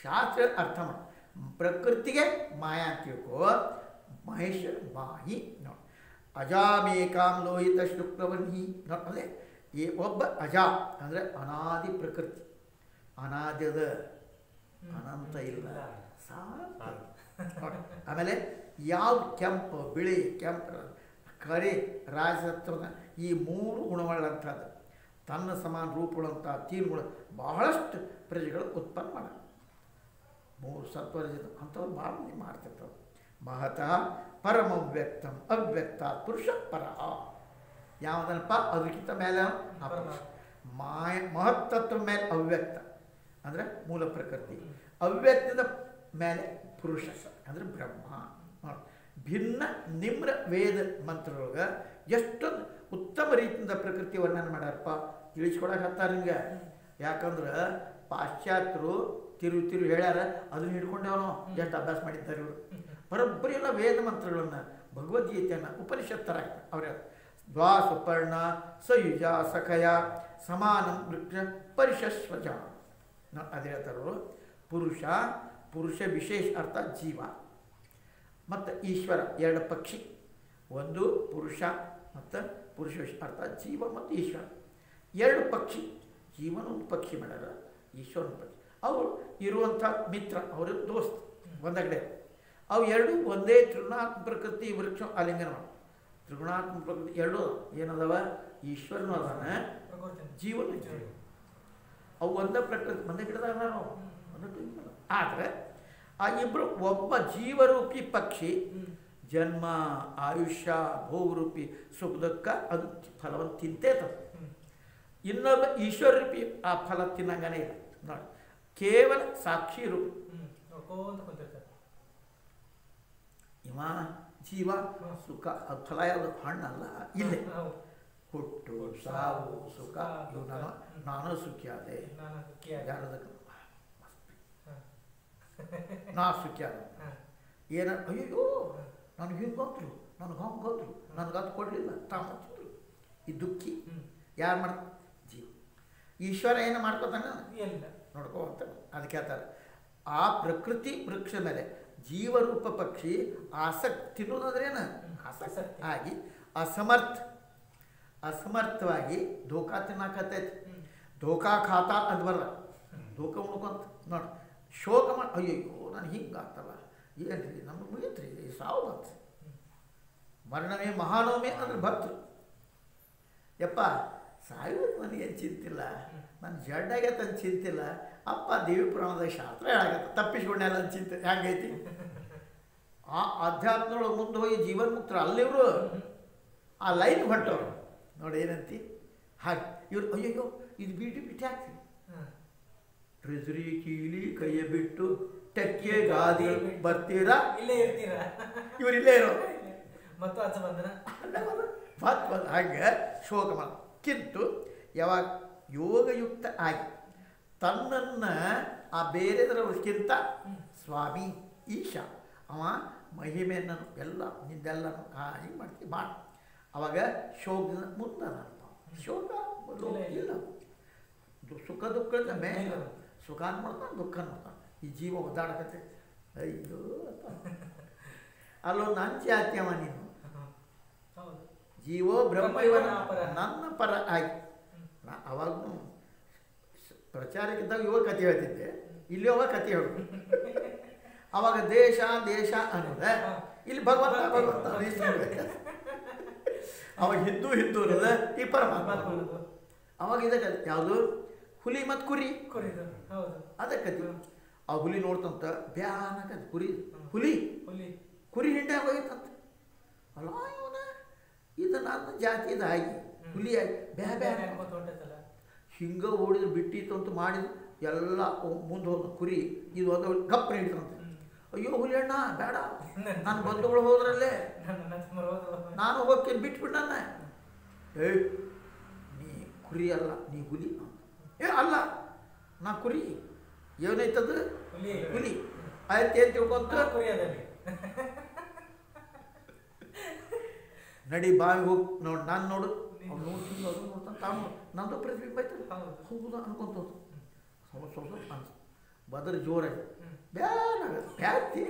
ಶಾಸ್ತ್ರ ಅರ್ಥ ಮಾಡಿ. ಪ್ರಕೃತಿಗೆ ಮಾಯಾ ಅಂತ ತಿಳ್ಕೊ. ಮಹೇಶ್ವರ ಮಾಯಿ ನೋಡಿ. ಅಜಾಮೇಕಾಂ ಲೋಹಿತ ಶುಕ್ಲವನ್ಹಿ ನೋಡಿ. ಅದೇ ಒಬ್ಬ ಅಜ ಅಂದರೆ ಅನಾದಿ ಪ್ರಕೃತಿ, ಅನಾದ್ಯದ, ಅನಂತ ಇಲ್ಲ, ನೋಡಿ. ಆಮೇಲೆ ಯಾವ ಕೆಂಪು, ಬಿಳಿ, ಕೆಂಪು, ಕರೆ, ರಾಜಸತ್ವದ ಈ ಮೂರು ಗುಣಗಳಂಥದ್ದು ತನ್ನ ಸಮಾನ ರೂಪಗಳಂಥ ತೀರ್ಗುಣ ಬಹಳಷ್ಟು ಪ್ರಜೆಗಳು ಉತ್ಪನ್ನ ಮಾಡ. ಮೂರು ಸತ್ವರಜ ಅಂಥವ್ರು ಭಾಳ ಮಂದಿ ಮಾಡ್ತಿರ್ತಾವೆ. ಮಹತಃ ಪರಮವ್ಯಕ್ತಂ ಅವ್ಯಕ್ತಾತ್ ಪುರುಷ ಪರ. ಯಾವುದನಪ್ಪ ಅದಕ್ಕಿಂತ ಮೇಲೆ ಅಪುರುಷ. ಮಹತ್ತತ್ವ ಮೇಲೆ ಅವ್ಯಕ್ತ ಅಂದರೆ ಮೂಲ ಪ್ರಕೃತಿ, ಅವ್ಯಕ್ತದ ಮೇಲೆ ಪುರುಷ ಅಂದರೆ ಬ್ರಹ್ಮ. ಭಿನ್ನ ನಿಮ್ರ ವೇದ ಮಂತ್ರದೊಳಗೆ ಎಷ್ಟೊಂದು ಉತ್ತಮ ರೀತಿಯಿಂದ ಪ್ರಕೃತಿ ವರ್ಣನೆ ಮಾಡ್ಯಾರಪ್ಪ, ತಿಳಿಸ್ಕೊಡಕ್ಕೆ ಹತ್ತಾರ ನಿಮ್ಗೆ. ಯಾಕಂದ್ರೆ ಪಾಶ್ಚಾತ್ಯರು ತಿರು ಹೇಳ್ಯಾರ, ಅದನ್ನ ಹಿಡ್ಕೊಂಡೆ ಅವನು ಎಷ್ಟು ಅಭ್ಯಾಸ ಮಾಡಿದ್ದಾರೆ ಇವರು. ಬರೋಬ್ಬರಿ ಎಲ್ಲ ವೇದ ಮಂತ್ರಗಳನ್ನು, ಭಗವದ್ಗೀತೆಯನ್ನು, ಉಪನಿಷತ್ತರ ಅವ್ರ ದ್ವಾ ಸುಪರ್ಣ ಸಯುಜ ಸಖಯ ಸಮಾನಂ ವೃಕ್ಷ ಪರಿಶಸ್ವಜ ಅದೇ ಹೇಳ್ತಾರೋ. ಪುರುಷ ವಿಶೇಷ ಅರ್ಥ ಜೀವ ಮತ್ತು ಈಶ್ವರ ಎರಡು ಪಕ್ಷಿ, ಒಂದು ಪುರುಷ ಮತ್ತು ಪುರುಷ ಅರ್ಥ ಜೀವ ಮತ್ತು ಈಶ್ವರ ಎರಡು ಪಕ್ಷಿ. ಜೀವನ ಒಂದು ಪಕ್ಷಿ ಮಾಡ್ಯಾರ, ಈಶ್ವರನ ಪಕ್ಷಿ. ಅವರು ಇರುವಂಥ ಮಿತ್ರ, ಅವರ ದೋಸ್ತ್ ಒಂದಗಡೆ. ಅವು ಎರಡು ಒಂದೇ ತ್ರಿಗುಣಾತ್ಮ ಪ್ರಕೃತಿ ವೃಕ್ಷ ಆಲಿಂಗನ ಮಾಡಿ. ತ್ರಿಗುಣಾತ್ಮ ಪ್ರಕೃತಿ ಎರಡು ಏನದವ, ಈಶ್ವರನೂ ಅದಾನ, ಜೀವನ. ಅವು ಒಂದೇ ಪ್ರಕೃತಿ, ಒಂದೇ ಗಿಡದಾಗ ನಾವು ಆದರೆ ಆ ಇಬ್ಬರು, ಒಬ್ಬ ಜೀವರೂಪಿ ಪಕ್ಷಿ ಜನ್ಮ ಆಯುಷ್ಯ ಭೋಗರೂಪಿ ಸುಖ ದುಃಖ ಅದು ಫಲವನ್ನು ತಿಂತೇತದೆ. ಇನ್ನೊಬ್ಬ ಈಶ್ವರೂಪಿ ಆ ಫಲ ತಿನ್ನಂಗನೇ ಇಲ್ಲ ನೋಡಿ, ಕೇವಲ ಸಾಕ್ಷಿ ರೂಪ. ಇವ ಜೀವ ಸುಖ, ಅದು ಫಲ ಯಾವುದು, ಹಣ್ಣಲ್ಲ, ಇಲ್ಲೇ ಹುಟ್ಟು ಸಾವು ಸುಖ ಇವು. ನಾನು ಸುಖಿ ಆದೆ, ಯಾರದಕ್ಕೆ ನಾ ಸುಖಿ ಆದ. ಏನ ಅಯ್ಯೋ ನನಗೆ ಹಿಂಗೆ ಗೊತ್ತರು, ನನಗೆ ಹಂಗೆ ಗೊತ್ತರು, ನನಗೆ ಅದು ಕೊಡಲಿಲ್ಲ ತಾಮತ್ತಿದ್ರು. ಈ ದುಃಖಿ ಯಾರು ಮಾಡ, ಜೀವ. ಈಶ್ವರ ಏನು ಮಾಡ್ಕೋತಾನೆ ನೋಡ್ಕೋತ. ಅದಕ್ಕೆ ಹೇಳ್ತಾರೆ ಆ ಪ್ರಕೃತಿ ವೃಕ್ಷ ಮೇಲೆ ಜೀವರೂಪ ಪಕ್ಷಿ ಆಸಕ್ತಿ ತಿನ್ನೋದಂದ್ರೇನು, ಆಸಕ್ತಿ ಆಗಿ ಅಸಮರ್ಥವಾಗಿ ಧೋಕಾ ತಿನ್ನಾಕತ್ತೈತಿ. ಧೋಕಾ ಖಾತಾ ಅದು ಬರಲ್ಲ, ಧೋಕಾ ಉಣ್ಕೊಂತ ನೋಡಿ ಶೋಕ ಮಾಡಿ ಅಯ್ಯಯ್ಯೋ ನಾನು ಹಿಂಗೆ ಆಗ್ತಲ್ಲ, ಏನು ರೀ ನಮಗೆ ಮುಗಿತ್ರಿ ಸಾವು ಬಂತು. ಮರಣವೇ ಮಹಾನವಮಿ ಅಂದ್ರೆ ಭಕ್ತರು ಯಪ್ಪ ಸಾಯೋದು ನನಗೇನು ಚಿಂತಿಲ್ಲ, ನನ್ನ ಜಡ್ಡಾಗೈತೆ ಅಂತ ಚಿಂತಿಲ್ಲ. ಅಪ್ಪ ದೇವಿ ಪುರಾಣದಾಗ ಶಾಸ್ತ್ರ ಹೇಳಾಗತ್ತೆ, ತಪ್ಪಿಸ್ಕೊಂಡೆಲ್ಲ ಅಂತ ಚಿಂತೆ ಹೆಂಗೈತಿ. ಆ ಅಧ್ಯಾತ್ಮದೊಳಗೆ ಮುಂದೆ ಹೋಗಿ ಜೀವನ್ಮುಕ್ತರು ಅಲ್ಲಿವರು ಆ ಲೈನ್ ಹೊಂಟವ್ರು ನೋಡಿ. ಏನಂತಿ ಹಾಗೆ ಇವ್ರು ಅಯ್ಯಯ್ಯೋ ಇದು ಬಿಟ್ಟು ಹಾಕ್ತೀವಿ. ಟ್ರೆಜರಿ ಕೀಲಿ ಕೈಯ ಬಿಟ್ಟು ಟೆಕ್ಕೆ ಗಾದಿ ಬರ್ತೀರಾ, ಇಲ್ಲೇ ಇರ್ತೀರಾ, ಇವ್ರು ಇಲ್ಲೇ ಇರೋ ಮತ್ತು ಅಚ್ಚ ಬಂದನ ಹಾಗೆ ಶೋಕ ಮಾಡ. ಕಿಂತು ಯಾವಾಗ ಯೋಗಯುಕ್ತ ಆಗಿ ತನ್ನನ್ನು ಆ ಬೇರೆದರವ್ರಿಗಿಂತ ಸ್ವಾಮಿ ಈಶಾ ಅವ ಮಹಿಮೆಯನ್ನು ಎಲ್ಲ ನಿಂದೆಲ್ಲನೂ ಹಿಂಗೆ ಮಾಡ್ತೀವಿ ಮಾಡಿ. ಅವಾಗ ಶೋಕದ ಮುಂದೆ ಶೋಕ ಇಲ್ಲ, ಸುಖ ದುಃಖದ ಮೇಲೆ ಸುಖ ನೋಡ್ತಾನೆ ದುಃಖ ನೋಡ್ತಾನೆ. ಈ ಜೀವ ಒದ್ದಾಡಕತ್ತೆ ಅಯ್ಯೋ ಅಲ್ಲೊಂದು ಅಂಚೆ ಹಾಕ್ಯವ ನೀನು. ಜೀವೋ ಬ್ರಹ್ಮ ಇವನ ನನ್ನ ಪರ ಆಗಿ. ನಾ ಅವಾಗೂ ಪ್ರಚಾರಕ್ಕಿದ್ದಾಗ ಇವಾಗ ಕತೆ ಹೇಳ್ತಿದ್ದೆ, ಇಲ್ಲಿ ಅವಾಗ ಕತೆ ಹೇಳೋದು. ಅವಾಗ ದೇಶ ಅನ್ನೋದ, ಇಲ್ಲಿ ಭಗವಂತ ಅವಾಗ ಹಿಂದೂ ಅನ್ನೋದ, ಈ ಪರಮಾತ್ಮ. ಅವಾಗ ಇದಕ್ಕೆ ಯಾವುದು ಹುಲಿ ಮತ್ತು ಕುರಿ ಅದಕ್ಕೆ ಆ ಹುಲಿ ನೋಡ್ತಂತ ಬ್ಯಾನಕ ಹುಲಿ ಕುರಿ ಹಿಂಡೆ ಹೋಗಿತ್ತಂತ. ಅಲ್ಲ ಇವನ ಇದು ನನ್ನ ಜಾತಿದಾಗಿ ಹುಲಿಯಾಗಿ ಬ್ಯಾ ಹಿಂಗೆ ಓಡಿದ್ರು ಬಿಟ್ಟಿತ್ತು ಅಂತ ಮಾಡಿದ್ರು. ಎಲ್ಲ ಮುಂದೆ ಹೋದ ಕುರಿ ಇದು ಒಂದು ಕಪ್ಪು ಹಿಡಿತಂತೆ. ಅಯ್ಯೋ ಹುಲಿ ಅಣ್ಣ ಬೇಡ, ನನ್ನ ಬಂಧುಗಳು ಹೋದ್ರಲ್ಲೇ ನಾನು ಹೋಗ್ತೀನಿ ಬಿಟ್ಬಿಟ್ಟು ನನ್ನ. ನೀ ಕುರಿ ಅಲ್ಲ, ನೀ ಹುಲಿ. ಅಲ್ಲ ನಾ ಕುರಿ, ಏನೈತದು ಹುಲಿ ಆಯ್ತು ಏನು ತಿಳ್ಕೊಂತ ನಡಿ ಬಾವಿ ಹೋಗಿ ನೋಡಿ. ನಾನು ನೋಡು ಅವ್ನು ನೋಡ್ತೀನಿ, ಅದು ನೋಡ್ತಾನೆ, ತಾನು ನಂದು ಪ್ರತಿಬಿಂಬ ಆಯ್ತದೆ. ಹೌದಾ ಅನ್ಕೊಂತ ಸ್ವಲ್ಪ ಅನ್ಸ ಬದ್ರ ಜೋರಾಗಿ ಬ್ಯಾತಿ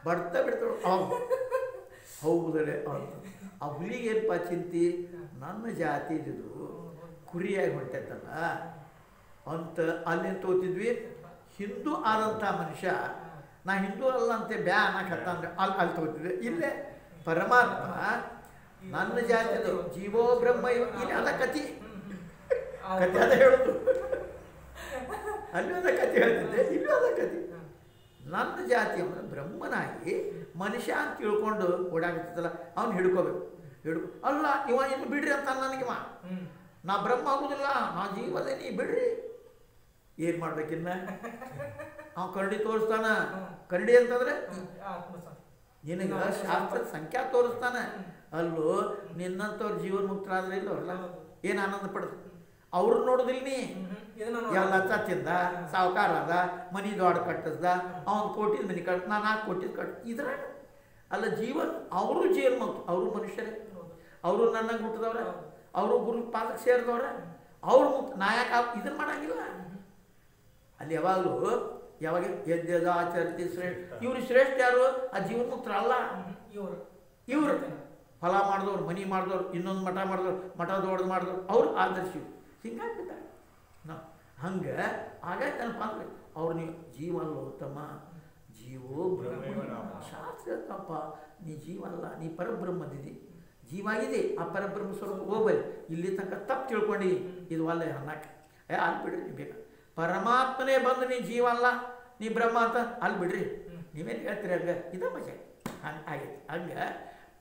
ಬರ್ತಾ ಬಿಡ್ತಾಳು. ಹೌದಳೆ ಆ ಹುಲಿಗೆ ಏನಪ್ಪ ಚಿಂತಿ, ನನ್ನ ಜಾತಿ ಇದ್ದು ಕುರಿಯಾಗಿ ಹೊಂಟೈತಲ್ಲ ಅಂತ ಅಲ್ಲಿ ತೋತಿದ್ವಿ. ಹಿಂದೂ ಆದಂಥ ಮನುಷ್ಯ ನಾ ಹಿಂದೂ ಅಲ್ಲ ಅಂತೆ ಬ್ಯಾ ಅನ್ನಕ್ಕೆ ಹತ್ತಂದ್ರೆ ಅಲ್ಲಿ ತೋತಿದ್ವಿ. ಇಲ್ಲೇ ಪರಮಾತ್ಮ ನನ್ನ ಜಾತಿದು ಜೀವೋ ಬ್ರಹ್ಮ ಇಲ್ಲಿ ಅದ ಕತೆ ಅದ ಹೇಳೋದು. ಅಲ್ಲಿ ಅದ ಕತೆ ಹೇಳ್ತಿದ್ದೆ, ಇಲ್ಲೂ ಅದ ಕತೆ. ನನ್ನ ಜಾತಿ ಅಂದರೆ ಬ್ರಹ್ಮನಾಗಿ ಮನುಷ್ಯ ಅಂತ ತಿಳ್ಕೊಂಡು ಓಡಾಡ್ತಿದ್ದಲ್ಲ ಅವ್ನು ಹಿಡ್ಕೋಬೇಕು. ಅಲ್ಲ ಇವ ಇನ್ನು ಬಿಡ್ರಿ ಅಂತ ನನಗಿವ, ನಾ ಬ್ರಹ್ಮ ಆಗುದಿಲ್ಲ, ನಾ ಜೀವದೇ, ನೀ ಬಿಡ್ರಿ. ಏನು ಮಾಡ್ಬೇಕಿನ್ನ? ಅವ ಕರಡಿ ತೋರಿಸ್ತಾನ. ಕರಡಿ ಅಂತಂದ್ರೆ ನಿನಗೆ ಶಾಸ್ತ್ರದ ಸಂಖ್ಯಾ ತೋರಿಸ್ತಾನೆ. ಅಲ್ಲೂ ನಿನ್ನಂಥವ್ರು ಜೀವನ ಮುಕ್ತರಾದ್ರೆ ಇಲ್ಲ ಅವ್ರಲ್ಲ ಏನು ಆನಂದ ಪಡೆದು ಅವ್ರು ನೋಡೋದಿಲ್ಲ. ನೀ ಎಲ್ಲ ತಿಂದ, ಸಾವುಕಾರ ಅದ, ಮನಿ ದೊಡ್ಡ ಕಟ್ಟಿಸ್ದ, ಅವನು ಕೋಟಿದ ಮನಿ ಕಟ್, ನಾನು 4 ಕೋಟಿ ಕಟ್. ಇದ್ರ ಅಲ್ಲ ಜೀವನ, ಅವರು ಜೀವನ ಮುಕ್ತ, ಅವರು ಮನುಷ್ಯರೇ, ಅವರು ನನಗೆ ಹುಟ್ಟಿದವ್ರೆ, ಅವರು ಗುರು ಪಾದಕ್ಕೆ ಸೇರಿದವ್ರೆ, ಅವ್ರು ಮುಕ್ತ. ನಾ ಯಾಕೆ ಇದನ್ನು ಮಾಡಂಗಿಲ್ಲ. ಅಲ್ಲಿ ಯಾವಾಗ ಎದ್ದೆದ ಆಚರಿಸಿ ಶ್ರೇಷ್ಠ. ಇವ್ರು ಶ್ರೇಷ್ಠ ಯಾರು? ಆ ಜೀವನ ಮುಕ್ತರಲ್ಲ ಇವರು. ಫಲ ಮಾಡಿದವ್ರು, ಮನಿ ಮಾಡಿದವ್ರು, ಇನ್ನೊಂದು ಮಠ ಮಾಡಿದವ್ರು, ಮಠ ದೊಡ್ಡದು ಮಾಡಿದವ್ರು, ಅವ್ರು ಆದರ್ಶಿ. ಹಿಂಗಾಗ್ಬಿಟ್ಟಾರೆ ನಾವು. ಹಂಗೆ ಹಾಗಾಗಿ ನೆನಪು ಅಂದ್ರೆ ಅವ್ರು ನೀವು ಜೀವ ಅಲ್ಲ ಉತ್ತಮ, ಜೀವೋ ಬ್ರಹ್ಮ. ಶಾಸ್ತ್ರ ತಪ್ಪ, ನೀ ಜೀವ ಅಲ್ಲ, ನೀ ಪರಬ್ರಹ್ಮದಿದಿ, ಜೀವ ಆಗಿದೆ. ಆ ಪರಬ್ರಹ್ಮ ಸ್ವರೂಪ ಹೋಗಲಿ. ಇಲ್ಲಿ ತನಕ ತಪ್ಪು ತಿಳ್ಕೊಂಡು ಇದು ಅಲ್ಲ ಅನ್ನಕ್ಕೆ ಅಲ್ಲಿ ಬಿಡ್ರಿ. ನೀವು ಬೇಕಾ ಪರಮಾತ್ಮನೇ ಬಂದು ನೀ ಜೀವ ಅಲ್ಲ, ನೀ ಬ್ರಹ್ಮ ಅಂತ ಅಲ್ಲಿ ಬಿಡ್ರಿ. ನೀವೇನು ಹೇಳ್ತೀರಿ? ಹಂಗೆ ಇದ ಮಜಾ ಹಂಗೆ ಆಗೈತಿ. ಹಂಗೆ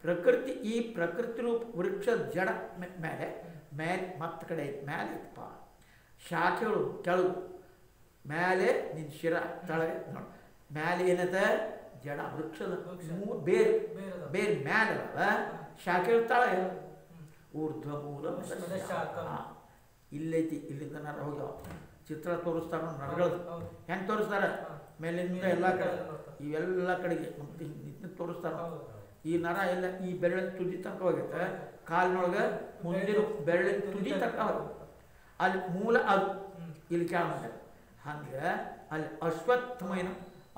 ಪ್ರಕೃತಿ, ಈ ಪ್ರಕೃತಿ ರೂಪ ವೃಕ್ಷ ಜಡ ಮೇಲೆ ಮತ್ತೆ ಕಡೆ ಐತಿ, ಮೇಲೆ ಐತಪ್ಪ ಶಾಖೆಗಳು ಕೆಳಗು, ಮೇಲೆ ನಿನ್ನ ಶಿರ ತಳಗೆ ನೋಡಿ. ಮೇಲೆ ಏನದ ಜಡ ವೃಕ್ಷದ ಬೇರೆ ಮ್ಯಾಲೆ ಶಾಖೆಗಳು ತಳಗೆ ಊರ್ಧ್ವ ಮೂಲ. ಇಲ್ಲೈತಿ. ಇಲ್ಲಿಂದ ನರ ಹೋಗ್ಯಾವ. ಚಿತ್ರ ತೋರಿಸ್ತಾರ ನರಗಳದು. ಹೆಂಗೆ ತೋರಿಸ್ತಾರೆ? ಮೇಲಿಂದ ಎಲ್ಲ ಕಡೆ, ಇವೆಲ್ಲ ಕಡೆಗೆ ನಿಂತು ತೋರಿಸ್ತಾರ. ಈ ನರ ಎಲ್ಲ ಈ ಬೆರಳಿನ ತುದಿ ತನಕ ಹೋಗೈತೆ, ಕಾಲಿನೊಳಗೆ ಮುಂದಿನ ಬೆರಳಿನ ತುದಿ ತನಕ ಹೋಗುತ್ತೆ. ಅಲ್ಲಿ ಮೂಲ ಅದು ಇಲ್ಲಿ ಕೆಳಗೆ. ಹಂಗೆ ಅಲ್ಲಿ ಅಶ್ವತ್ಥಮೈನ,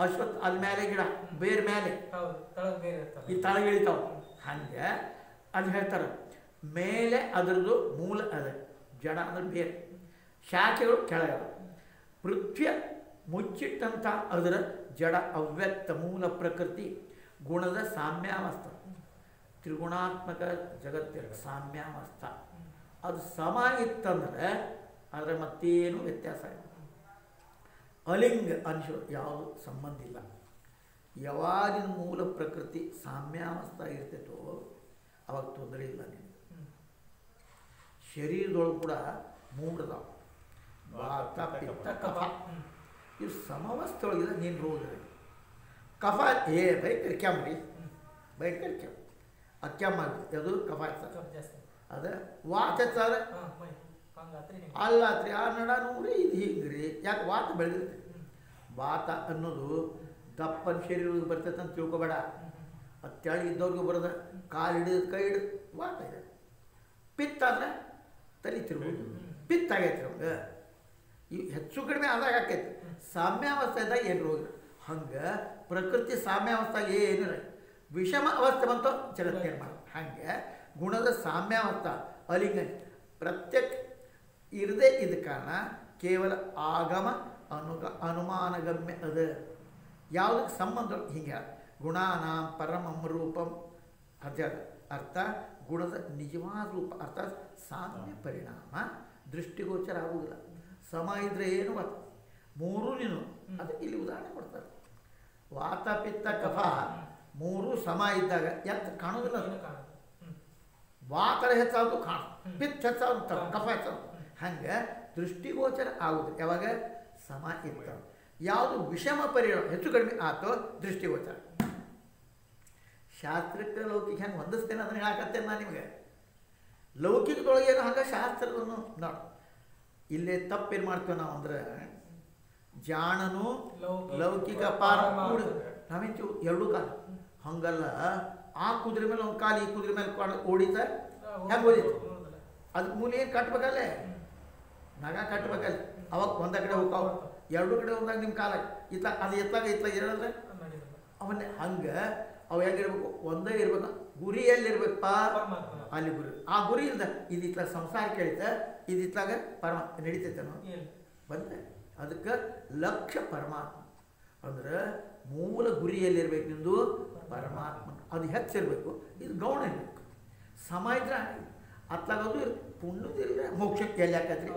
ಅಶ್ವತ್ಥ ಅಲ್ಲಿ ಮೇಲೆ ಗಿಡ, ಬೇರೆ ಮೇಲೆ ಈ ತಳಗೆ ಇಳಿತಾವ. ಹಂಗೆ ಅಲ್ಲಿ ಹೇಳ್ತಾರೆ ಮೇಲೆ ಅದರದ್ದು ಮೂಲ ಅದ, ಜಡ ಅಂದ್ರೆ ಬೇರೆ, ಶಾಖೆಗಳು ಕೆಳಗದ. ಪೃಥ್ವಿಯ ಮುಚ್ಚಿಟ್ಟಂಥ ಅದರ ಜಡ ಅವ್ಯಕ್ತ ಮೂಲ ಪ್ರಕೃತಿ ಗುಣದ ಸಾಮ್ಯಾವಸ್ಥ. ತ್ರಿಗುಣಾತ್ಮಕ ಜಗತ್ತಿನ ಸಾಮ್ಯಾವಸ್ಥ ಅದು ಸಮ ಇತ್ತಂದ್ರೆ ಆದರೆ ಮತ್ತೇನು ವ್ಯತ್ಯಾಸ ಇಲ್ಲ. ಅಲಿಂಗ ಅನಿಸೋ ಯಾವುದು ಸಂಬಂಧ ಇಲ್ಲ. ಯಾವಾಗಿನ ಮೂಲ ಪ್ರಕೃತಿ ಸಾಮ್ಯಾವಸ್ಥ ಇರ್ತೈತೋ ಅವಾಗ ತೊಂದರೆ ಇಲ್ಲ. ನಿಮಗೆ ಶರೀರದೊಳಗೆ ಕೂಡ ಮೂಡದಾವ, ವಾತ ಪಿತ್ತ ಕಫ, ಇವು ಸಮವಸ್ಥೆ ಒಳಗಿಲ್ಲ. ನೀನು ರೋಗ ಕಫ ಬೈ ಕರ್ಕ್ಯಾಮ್ರಿ, ಬೈ ಕರ್ಕ್ಯಾಮ ಅಕ್ಯಾಮಾಗಿ ಅದು ಕಫ ಹೆಚ್ಚ. ಅದ ವಾತ ಹೆಚ್ಚಾದ್ರೆ ಅಲ್ಲಾತ್ರಿ ಆ ನಡ ನೋಡ್ರಿ ಇದು ಹಿಂಗೆ ರೀ. ಯಾಕೆ ವಾತ ಬೆಳೆದಿರ್ತೈತಿ. ವಾತ ಅನ್ನೋದು ದಪ್ಪನ ಶರೀರಕ್ಕೆ ಬರ್ತೈತೆ ಅಂತ ತಿಳ್ಕೊಬೇಡ. ಅದು ತೆಳಗಿದ್ದವ್ರಿಗೂ ಬರೋದ, ಕಾಲು ಹಿಡಿದು ಕೈ ಹಿಡಿದು ವಾತ ಇದೆ. ಪಿತ್ತ ಅಂದರೆ ತಲೆ ತಿರ್ಬೋದು, ಪಿತ್ತ ಆಗೈತಿ ನಮ್ಗೆ. ಇವು ಹೆಚ್ಚು ಕಡಿಮೆ ಆದಾಗ ಆಕೈತಿ. ಸಾಮ್ಯಾವಸ್ಥೆ ಇದ್ದಾಗ ಏನು ರೋಗ. ಹಂಗೆ ಪ್ರಕೃತಿ ಸಾಮ್ಯಾವಸ್ಥೆಗೆ ಏನಿಲ್ಲ. ವಿಷಮ ಅವಸ್ಥೆ ಬಂತು ಜಗತ್ ನಿರ್ಮಾಣ. ಹಾಗೆ ಗುಣದ ಸಾಮ್ಯಾವಸ್ಥೆ ಅಲಿಂಗ ಪ್ರತ್ಯಕ್ಷ ಇರದೇ ಇದ್ದ ಕಾರಣ ಕೇವಲ ಆಗಮ ಅನುಮಾನಗಮ್ಯ ಅದ. ಯಾವುದಕ್ಕೆ ಸಂಬಂಧ ಹಿಂಗೆ ಗುಣಾನ ಪರಮಂ ರೂಪಂ ಅದ ಅರ್ಥ. ಗುಣದ ನಿಜವಾದ ರೂಪ ಅರ್ಥಾತ್ ಸಾಮ್ಯ ಪರಿಣಾಮ ದೃಷ್ಟಿಗೋಚರ ಆಗುವುದಿಲ್ಲ. ಸಮ ಇದ್ರೆ ಏನು ಮೂರೂ ನೀನು ಅದಕ್ಕೆ ಇಲ್ಲಿ ಉದಾಹರಣೆ ಕೊಡ್ತಾರೆ. ವಾತ ಪಿತ್ತ ಕಫ ಮೂರೂ ಸಮ ಇದ್ದಾಗ ಎತ್ತ ಕಾಣೋದಿಲ್ಲ. ವಾತರ ಹೆಚ್ಚಾದ್ರು ಕಾಣ, ಪಿತ್ತ ಹೆಚ್ಚಾದ್ರು ಕಫ ಹೆಚ್ಚಾದ್ರು. ಹಂಗೆ ದೃಷ್ಟಿಗೋಚರ ಆಗುದು ಯಾವಾಗ ಸಮ ಇರ್ತಾವೆ. ಯಾವುದು ವಿಷಮ ಪರಿಣಾಮ ಹೆಚ್ಚು ಕಡಿಮೆ ಆತೋ ದೃಷ್ಟಿಗೋಚರ. ಶಾಸ್ತ್ರಕ್ಕೆ ಲೌಕಿಕ ಹೆಂಗೆ ಹೊಂದಿಸ್ತೇನೆ ಅದನ್ನು ಹೇಳಕತ್ತೇನೆ ನಾನು ನಿಮಗೆ. ಲೌಕಿಕದೊಳಗೇನು ಹಂಗೆ ಶಾಸ್ತ್ರದನ್ನು ನೋಡಿ. ಇಲ್ಲೇ ತಪ್ಪೇನು ಮಾಡ್ತೇವೆ ನಾವು ಅಂದರೆ ಜಾಣನು ಲೌಕಿಕ ಪಾರ ಕೂಡ ನಾವೇಂತೀವಿ ಎರಡೂ ಕಾಲ. ಹಂಗಲ್ಲ. ಆ ಕುದುರೆ ಮೇಲೆ ಒಂದು ಕಾಲು ಈ ಕುದುರೆ ಮೇಲೆ ಓಡಿತ ಹೆಂಗೆ ಓದಿತ್ತು. ಅದಕ್ಕೆ ಮೂಲ ಏನು ಕಟ್ಬೇಕಲ್ಲೇ, ನಗ ಕಟ್ಬೇಕಲ್ಲ. ಅವಾಗ ಒಂದ ಕಡೆ ಹೋಗ್ತಾವ, ಎರಡು ಕಡೆ ಹೋದಾಗ ನಿಮ್ಮ ಕಾಲ ಇತ್ತ ಅದು ಇತ್ತಾಗ ಎರಡಂದ್ರೆ ಅವನ್ನೇ. ಹಂಗೆ ಅವು ಹೆಂಗಿರ್ಬೇಕು, ಒಂದೇ ಇರ್ಬೇಕು. ಗುರಿ ಎಲ್ಲಿರ್ಬೇಕಪ್ಪ ಅಲ್ಲಿ ಗುರಿ. ಆ ಗುರಿ ಇಲ್ದ ಇದಿತ್ಲಾಗ ಸಂಸಾರ ಕೇಳಿತೆ, ಇದಿತ್ಲಾಗ ಪರಮಾತ್ಮ ನಡೀತೈತೆ ಬಂದೆ. ಅದಕ್ಕೆ ಲಕ್ಷ್ಯ ಪರಮಾತ್ಮ ಅಂದ್ರೆ ಮೂಲ ಗುರಿಯಲ್ಲಿರ್ಬೇಕು ನಿಂದು ಪರಮಾತ್ಮ. ಅದು ಹೆಚ್ಚಿರ್ಬೇಕು, ಇದು ಗೌಣ ಇರಬೇಕು. ಸಮ ಇದ್ರೆ ಅತ್ಲಾಗದು ಪುಣ್ಯದಿಲ್ಲ ಮೋಕ್ಷಕ್ಕೆ ಎಲ್ಲಿ ಹಾಕತ್ರಿ.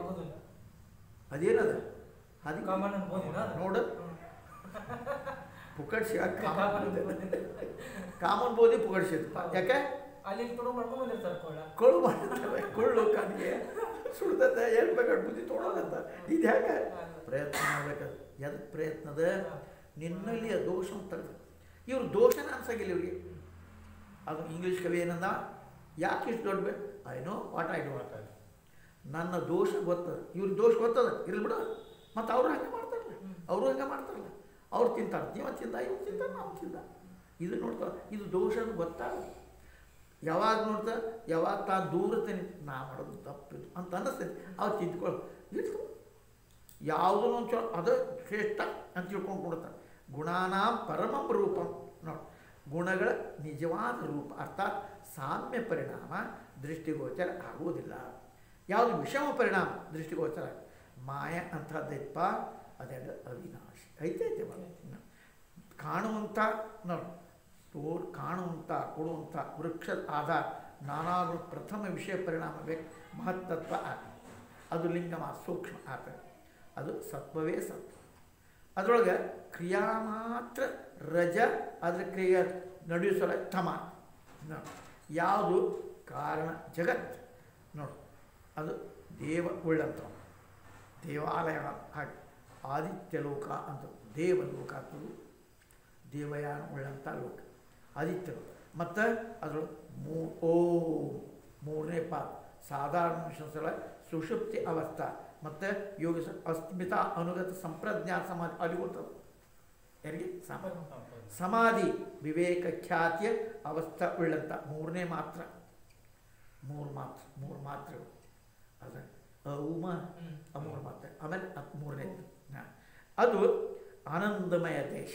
ಅದೇನದ ಅದು ನೋಡು ಪುಕಡ್ ಸಿಗ ಕಾಮನ್ ಬೋಧಿ ಪುಕಡ್ ಸಿಗ್ತಪ್ಪ. ಯಾಕೆ ಅಲ್ಲಿ ತುಡು ಮಾಡ್ಕೊಂಡು ಬಂದಿರ್ತಾರೆ ಕೊಳು ಮಾಡಿರ್ತವೆ. ಕೊಳ್ಳು ಕಣ್ಣಿಗೆ ಸುಡ್ತದೆ, ಏನು ಬೇಕಾದ್ರೆ ಬುದ್ಧಿ ತೊಗೊಳೋದಂತ. ಇದು ಯಾಕೆ ಪ್ರಯತ್ನ ಮಾಡ್ಬೇಕಾದ್ರೆ ಎದಕ್ಕೆ ಪ್ರಯತ್ನದ ನಿನ್ನಲ್ಲಿಯ ದೋಷ ತೆಗೆದು ಇವ್ರು ದೋಷನ ಅನ್ಸಂಗಿಲ್ಲ ಇವ್ರಿಗೆ. ಅದು ಇಂಗ್ಲೀಷ್ ಕವಿ ಏನಂದ, ಯಾಕೆ ಇಷ್ಟು ದೊಡ್ಡ I know what I don't. ನನ್ನ ದೋಷ ಗೊತ್ತದ, ಇವ್ರಿಗೆ ದೋಷ ಗೊತ್ತದ, ಇರ್ಲಿ ಬಿಡು. ಮತ್ತು ಅವರು ಹಂಗೆ ಮಾಡ್ತಾರಲ್ಲ, ಅವರು ಹಂಗೆ ಮಾಡ್ತಾರಲ್ಲ. ಅವ್ರು ತಿಂತಾರೆ, ಇವ ತಿಂದ, ಇವ್ ತಿಂತಾರೆ, ನಾವು ತಿಂದ. ಇದು ನೋಡ್ತಾರೆ, ಇದು ದೋಷ ಗೊತ್ತಾಗಲ್ಲ. ಯಾವಾಗ ನೋಡ್ತಾ ಯಾವಾಗ ತಾ ದೂರ ನಾ ಮಾಡೋದು ತಪ್ಪಿದ್ದು ಅಂತ ಅನ್ನಿಸ್ತೈತಿ. ಅವ್ರು ತಿದ್ಕೊಳ್ಳಿ ಇತ್ತು ಯಾವುದೋ ಒಂದು ಚಲೋ ಅದು ಶ್ರೇಷ್ಠ ಅಂತ ತಿಳ್ಕೊಂಡು ಕೊಡ್ತಾರೆ. ಗುಣಾನಾಂ ಪರಮಂ ರೂಪಂ ನೋಡಿ, ಗುಣಗಳ ನಿಜವಾದ ರೂಪ ಅರ್ಥಾತ್ ಸಾಮ್ಯ ಪರಿಣಾಮ ದೃಷ್ಟಿಗೋಚರ ಆಗುವುದಿಲ್ಲ. ಯಾವುದು ವಿಷಮ ಪರಿಣಾಮ ದೃಷ್ಟಿಗೋಚರ ಮಾಯ ಅಂಥದ್ದೈತಪ್ಪ, ಅದೆಲ್ಲ ಅವಿನಾಶಿ ಐತೆ ಕಾಣುವಂಥ ನೋಡಿ ಕಾಣುವಂಥ ಕೊಡುವಂಥ ವೃಕ್ಷದ ಆಧಾರ ನಾನಾಗಳು ಪ್ರಥಮ ವಿಷಯ ಪರಿಣಾಮ ಬೇಕು. ಮಹತ್ತತ್ವ ಆತ, ಅದು ಲಿಂಗಮ ಸೂಕ್ಷ್ಮ ಆತ, ಅದು ಸತ್ವವೇ ಸತ್ವ. ಅದರೊಳಗೆ ಕ್ರಿಯಾ ಮಾತ್ರ ರಜ, ಅದರ ಕ್ರಿಯೆ ನಡೆಸಲ ತಮ ನೋಡಿ. ಯಾವುದು ಕಾರಣ ಜಗತ್ ನೋಡಿ, ಅದು ದೇವ ಉಳ್ಳಂಥ ದೇವಾಲಯ ಹಾಗೆ ಆದಿತ್ಯ ಲೋಕ ಅಂತ ದೇವಲೋಕ ಅಂತದು ದೇವಯಾನ ಉಳ್ಳಂಥ ಲೋಕ ಆದಿತ್ಯ ಲೋಕ. ಮತ್ತು ಅದರೊಳಗೆ ಮೂರನೇ ಪಾದ ಸಾಧಾರಣ ಸಲ ಸುಷುಪ್ತಿ ಅವಸ್ಥಾ ಮತ್ತು ಯೋಗ ಅಸ್ಮಿತಾ ಅನುಗತ ಸಂಪ್ರಜ್ಞಾ ಸಮಾಧಿ ಅಲ್ಲಿ ಗೊತ್ತದು ಯಾರಿಗೆ ಸಮಾಧಿ ವಿವೇಕ ಖ್ಯಾತಿಯ ಅವಸ್ಥಾ ಉಳ್ಳಂಥ ಮೂರನೇ ಮಾತ್ರ ಮೂರು ಮಾತ್ರೆಗಳು ಅದ ಉಮ ಮೂರು ಮಾತ್ರೆ. ಆಮೇಲೆ ಮೂರನೇ ಅದು ಆನಂದಮಯ ದೇಶ,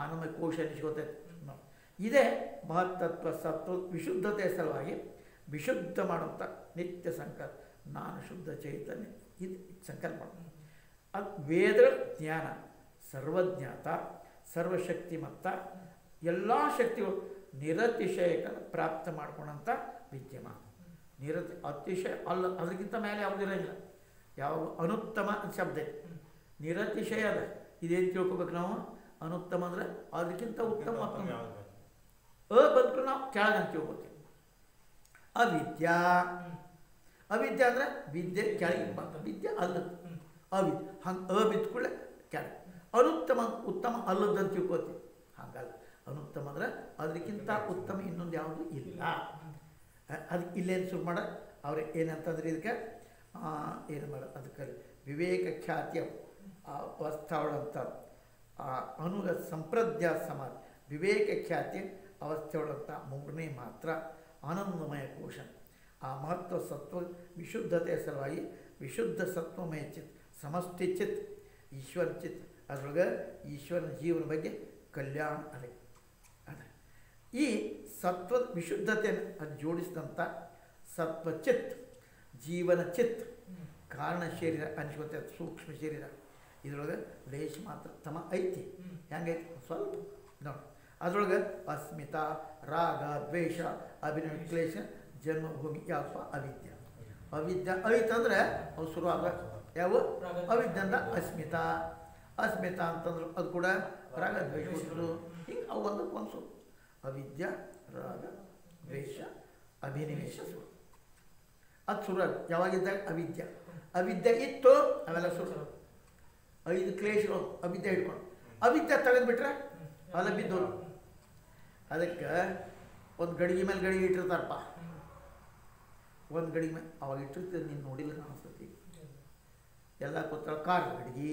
ಆನಂದಮಯ ಕೋಶ ಅನಿಸ್ಕೋತೈತೆ. ಇದೇ ಮಹತ್ತತ್ವ ಸತ್ವ ವಿಶುದ್ಧತೆ ಸಲುವಾಗಿ ವಿಶುದ್ಧ ಮಾಡುವಂಥ ನಿತ್ಯ ಸಂಕಲ್ಪ ನಾನು ಶುದ್ಧ ಚೈತನ್ಯ ಇದು ಸಂಕಲ್ಪ. ಅದು ವೇದ ಜ್ಞಾನ ಸರ್ವಜ್ಞಾತ ಸರ್ವಶಕ್ತಿಮತ್ತ ಎಲ್ಲ ಶಕ್ತಿಗಳು ನಿರತಿಶಯಕ ಪ್ರಾಪ್ತ ಮಾಡ್ಕೊಂಡಂಥ ವಿದ್ಯಮಾನ. ಅತಿಶಯ ಅಲ್ಲ, ಅದಕ್ಕಿಂತ ಮೇಲೆ ಯಾವುದಿರಂಗಿಲ್ಲ. ಯಾವ ಅನುತ್ತಮ ಶಬ್ದ ನಿರತಿಶಯ ಅದ. ಇದೇನು ತಿಳ್ಕೊಬೇಕು ನಾವು? ಅನುತ್ತಮ ಅಂದರೆ ಅದಕ್ಕಿಂತ ಉತ್ತಮ ಮತ್ತೊಂದು ಬಂದ್ರು ನಾವು ಕೆಳಗಂತ ತಿಳ್ಕೊತೀವಿ. ಅವಿದ್ಯಾ ಅವಿದ್ಯೆ ಅಂದರೆ ವಿದ್ಯೆ ಕೆಳಗಿನ ಬಂತ, ವಿದ್ಯೆ ಅಲ್ಲದ ಅವಿದ್ಯೆ ಹಂಗೆ ಬಿದ್ದುಕೊಳ್ಳೆ ಕೆಳಗೆ. ಅನುತ್ತಮ ಉತ್ತಮ ಅಲ್ಲದಂತ ತಿಳ್ಕೊತೀವಿ. ಹಾಗಲ್ಲ, ಅನುತ್ತಮ ಅಂದರೆ ಅದಕ್ಕಿಂತ ಉತ್ತಮ ಇನ್ನೊಂದು ಯಾವುದು ಇಲ್ಲ. ಅದಕ್ಕೆ ಇಲ್ಲೇನು ಶುರು ಮಾಡ ಅವ್ರು ಏನಂತಂದ್ರೆ ಇದಕ್ಕೆ ಏನು ಮಾಡೋದು ಅದಕ್ಕೆ ವಿವೇಕ ಖ್ಯಾತಿಯ ಅವಸ್ಥೆಗಳಂತ ಅನುಗ ಸಂಪ್ರಜ್ಞಾ ಸಮಾಧಿ ವಿವೇಕ ಖ್ಯಾತಿ ಅವಸ್ಥೆಗಳಂಥ ಮೂರನೇ ಮಾತ್ರ ಆನಂದಮಯ ಕೋಶ. ಆ ಮಹತ್ವ ಸತ್ವ ವಿಶುದ್ಧತೆಯ ಸಲುವಾಗಿ ವಿಶುದ್ಧ ಸತ್ವಮಯ ಚಿತ್ ಸಮಷ್ಟಿ ಚಿತ್ ಈಶ್ವರ ಚಿತ್. ಅದರೊಳಗೆ ಈಶ್ವರನ ಜೀವನ ಬಗ್ಗೆ ಕಲ್ಯಾಣ ಅದೇ ಅದ. ಈ ಸತ್ವದ ವಿಶುದ್ಧತೆಯನ್ನು ಅದು ಜೋಡಿಸಿದಂಥ ಸತ್ವಚಿತ್ ಜೀವನ ಚಿತ್ ಕಾರಣ ಶರೀರ ಅನಿಸ್ಕೊತ ಸೂಕ್ಷ್ಮ ಶರೀರ. ಇದರೊಳಗೆ ಲೇಷ ಮಾತ್ರ ತಮ ಐತಿ. ಹೆಂಗೈತಿ ಸ್ವಲ್ಪ ನೋಡಿ. ಅದರೊಳಗೆ ಅಸ್ಮಿತಾ ರಾಗ ದ್ವೇಷ ಅಭಿನಯ ಕ್ಲೇಶ ಜನ್ಮಭೂಮಿ ಯಾವಪ್ಪ ಅವಿದ್ಯೆ. ಅವಿದ್ಯೆ ಐತಂದ್ರೆ ಅವು ಶುರುವಾಗ ಯಾವ ಅವಿದ್ಯಂದ ಅಸ್ಮಿತಾ. ಅಸ್ಮಿತಾ ಅಂತಂದ್ರೆ ಅದು ಕೂಡ ರಾಗ ದ್ವೇಷ ಹಿಂಗೆ ಅವು ಒಂದಕ್ಕೊಂದು ಸುರು. ಅವಿದ್ಯಾ ರಾಗ ದ್ವೇಷ ಅಭಿನಿವೇಶ ಸುರು. ಅದು ಶುರು ಯಾವಾಗಿದ್ದಾಗ ಅವಿದ್ಯೆ ಇತ್ತು ಅವೆಲ್ಲ ಶುರು. 5 ಕ್ಲೇಶಗಳು ಅವಿದ್ಯೆ ಹಿಡ್ಕೊಂಡು ಅವಿದ್ಯೆ ತೆಗೆದುಬಿಟ್ರೆ ಅಲ್ಲ ಬಿದ್ದೋರು. ಅದಕ್ಕೆ ಒಂದು ಗಡಿಗೆ ಮೇಲೆ ಗಡಿಗೆ ಇಟ್ಟಿರ್ತಾರಪ್ಪ. ಒಂದು ಗಡಿಗೆ ಮೇಲೆ ಅವಾಗ ಇಟ್ಟಿರ್ತೀರಿ, ನೀನು ನೋಡಿಲ್ಲ ಕಾಣಿಸ್ತೈತಿ. ಎಲ್ಲ ಕೊತ್ತಾಳ ಖಾರ ಗಡಿಗೆ,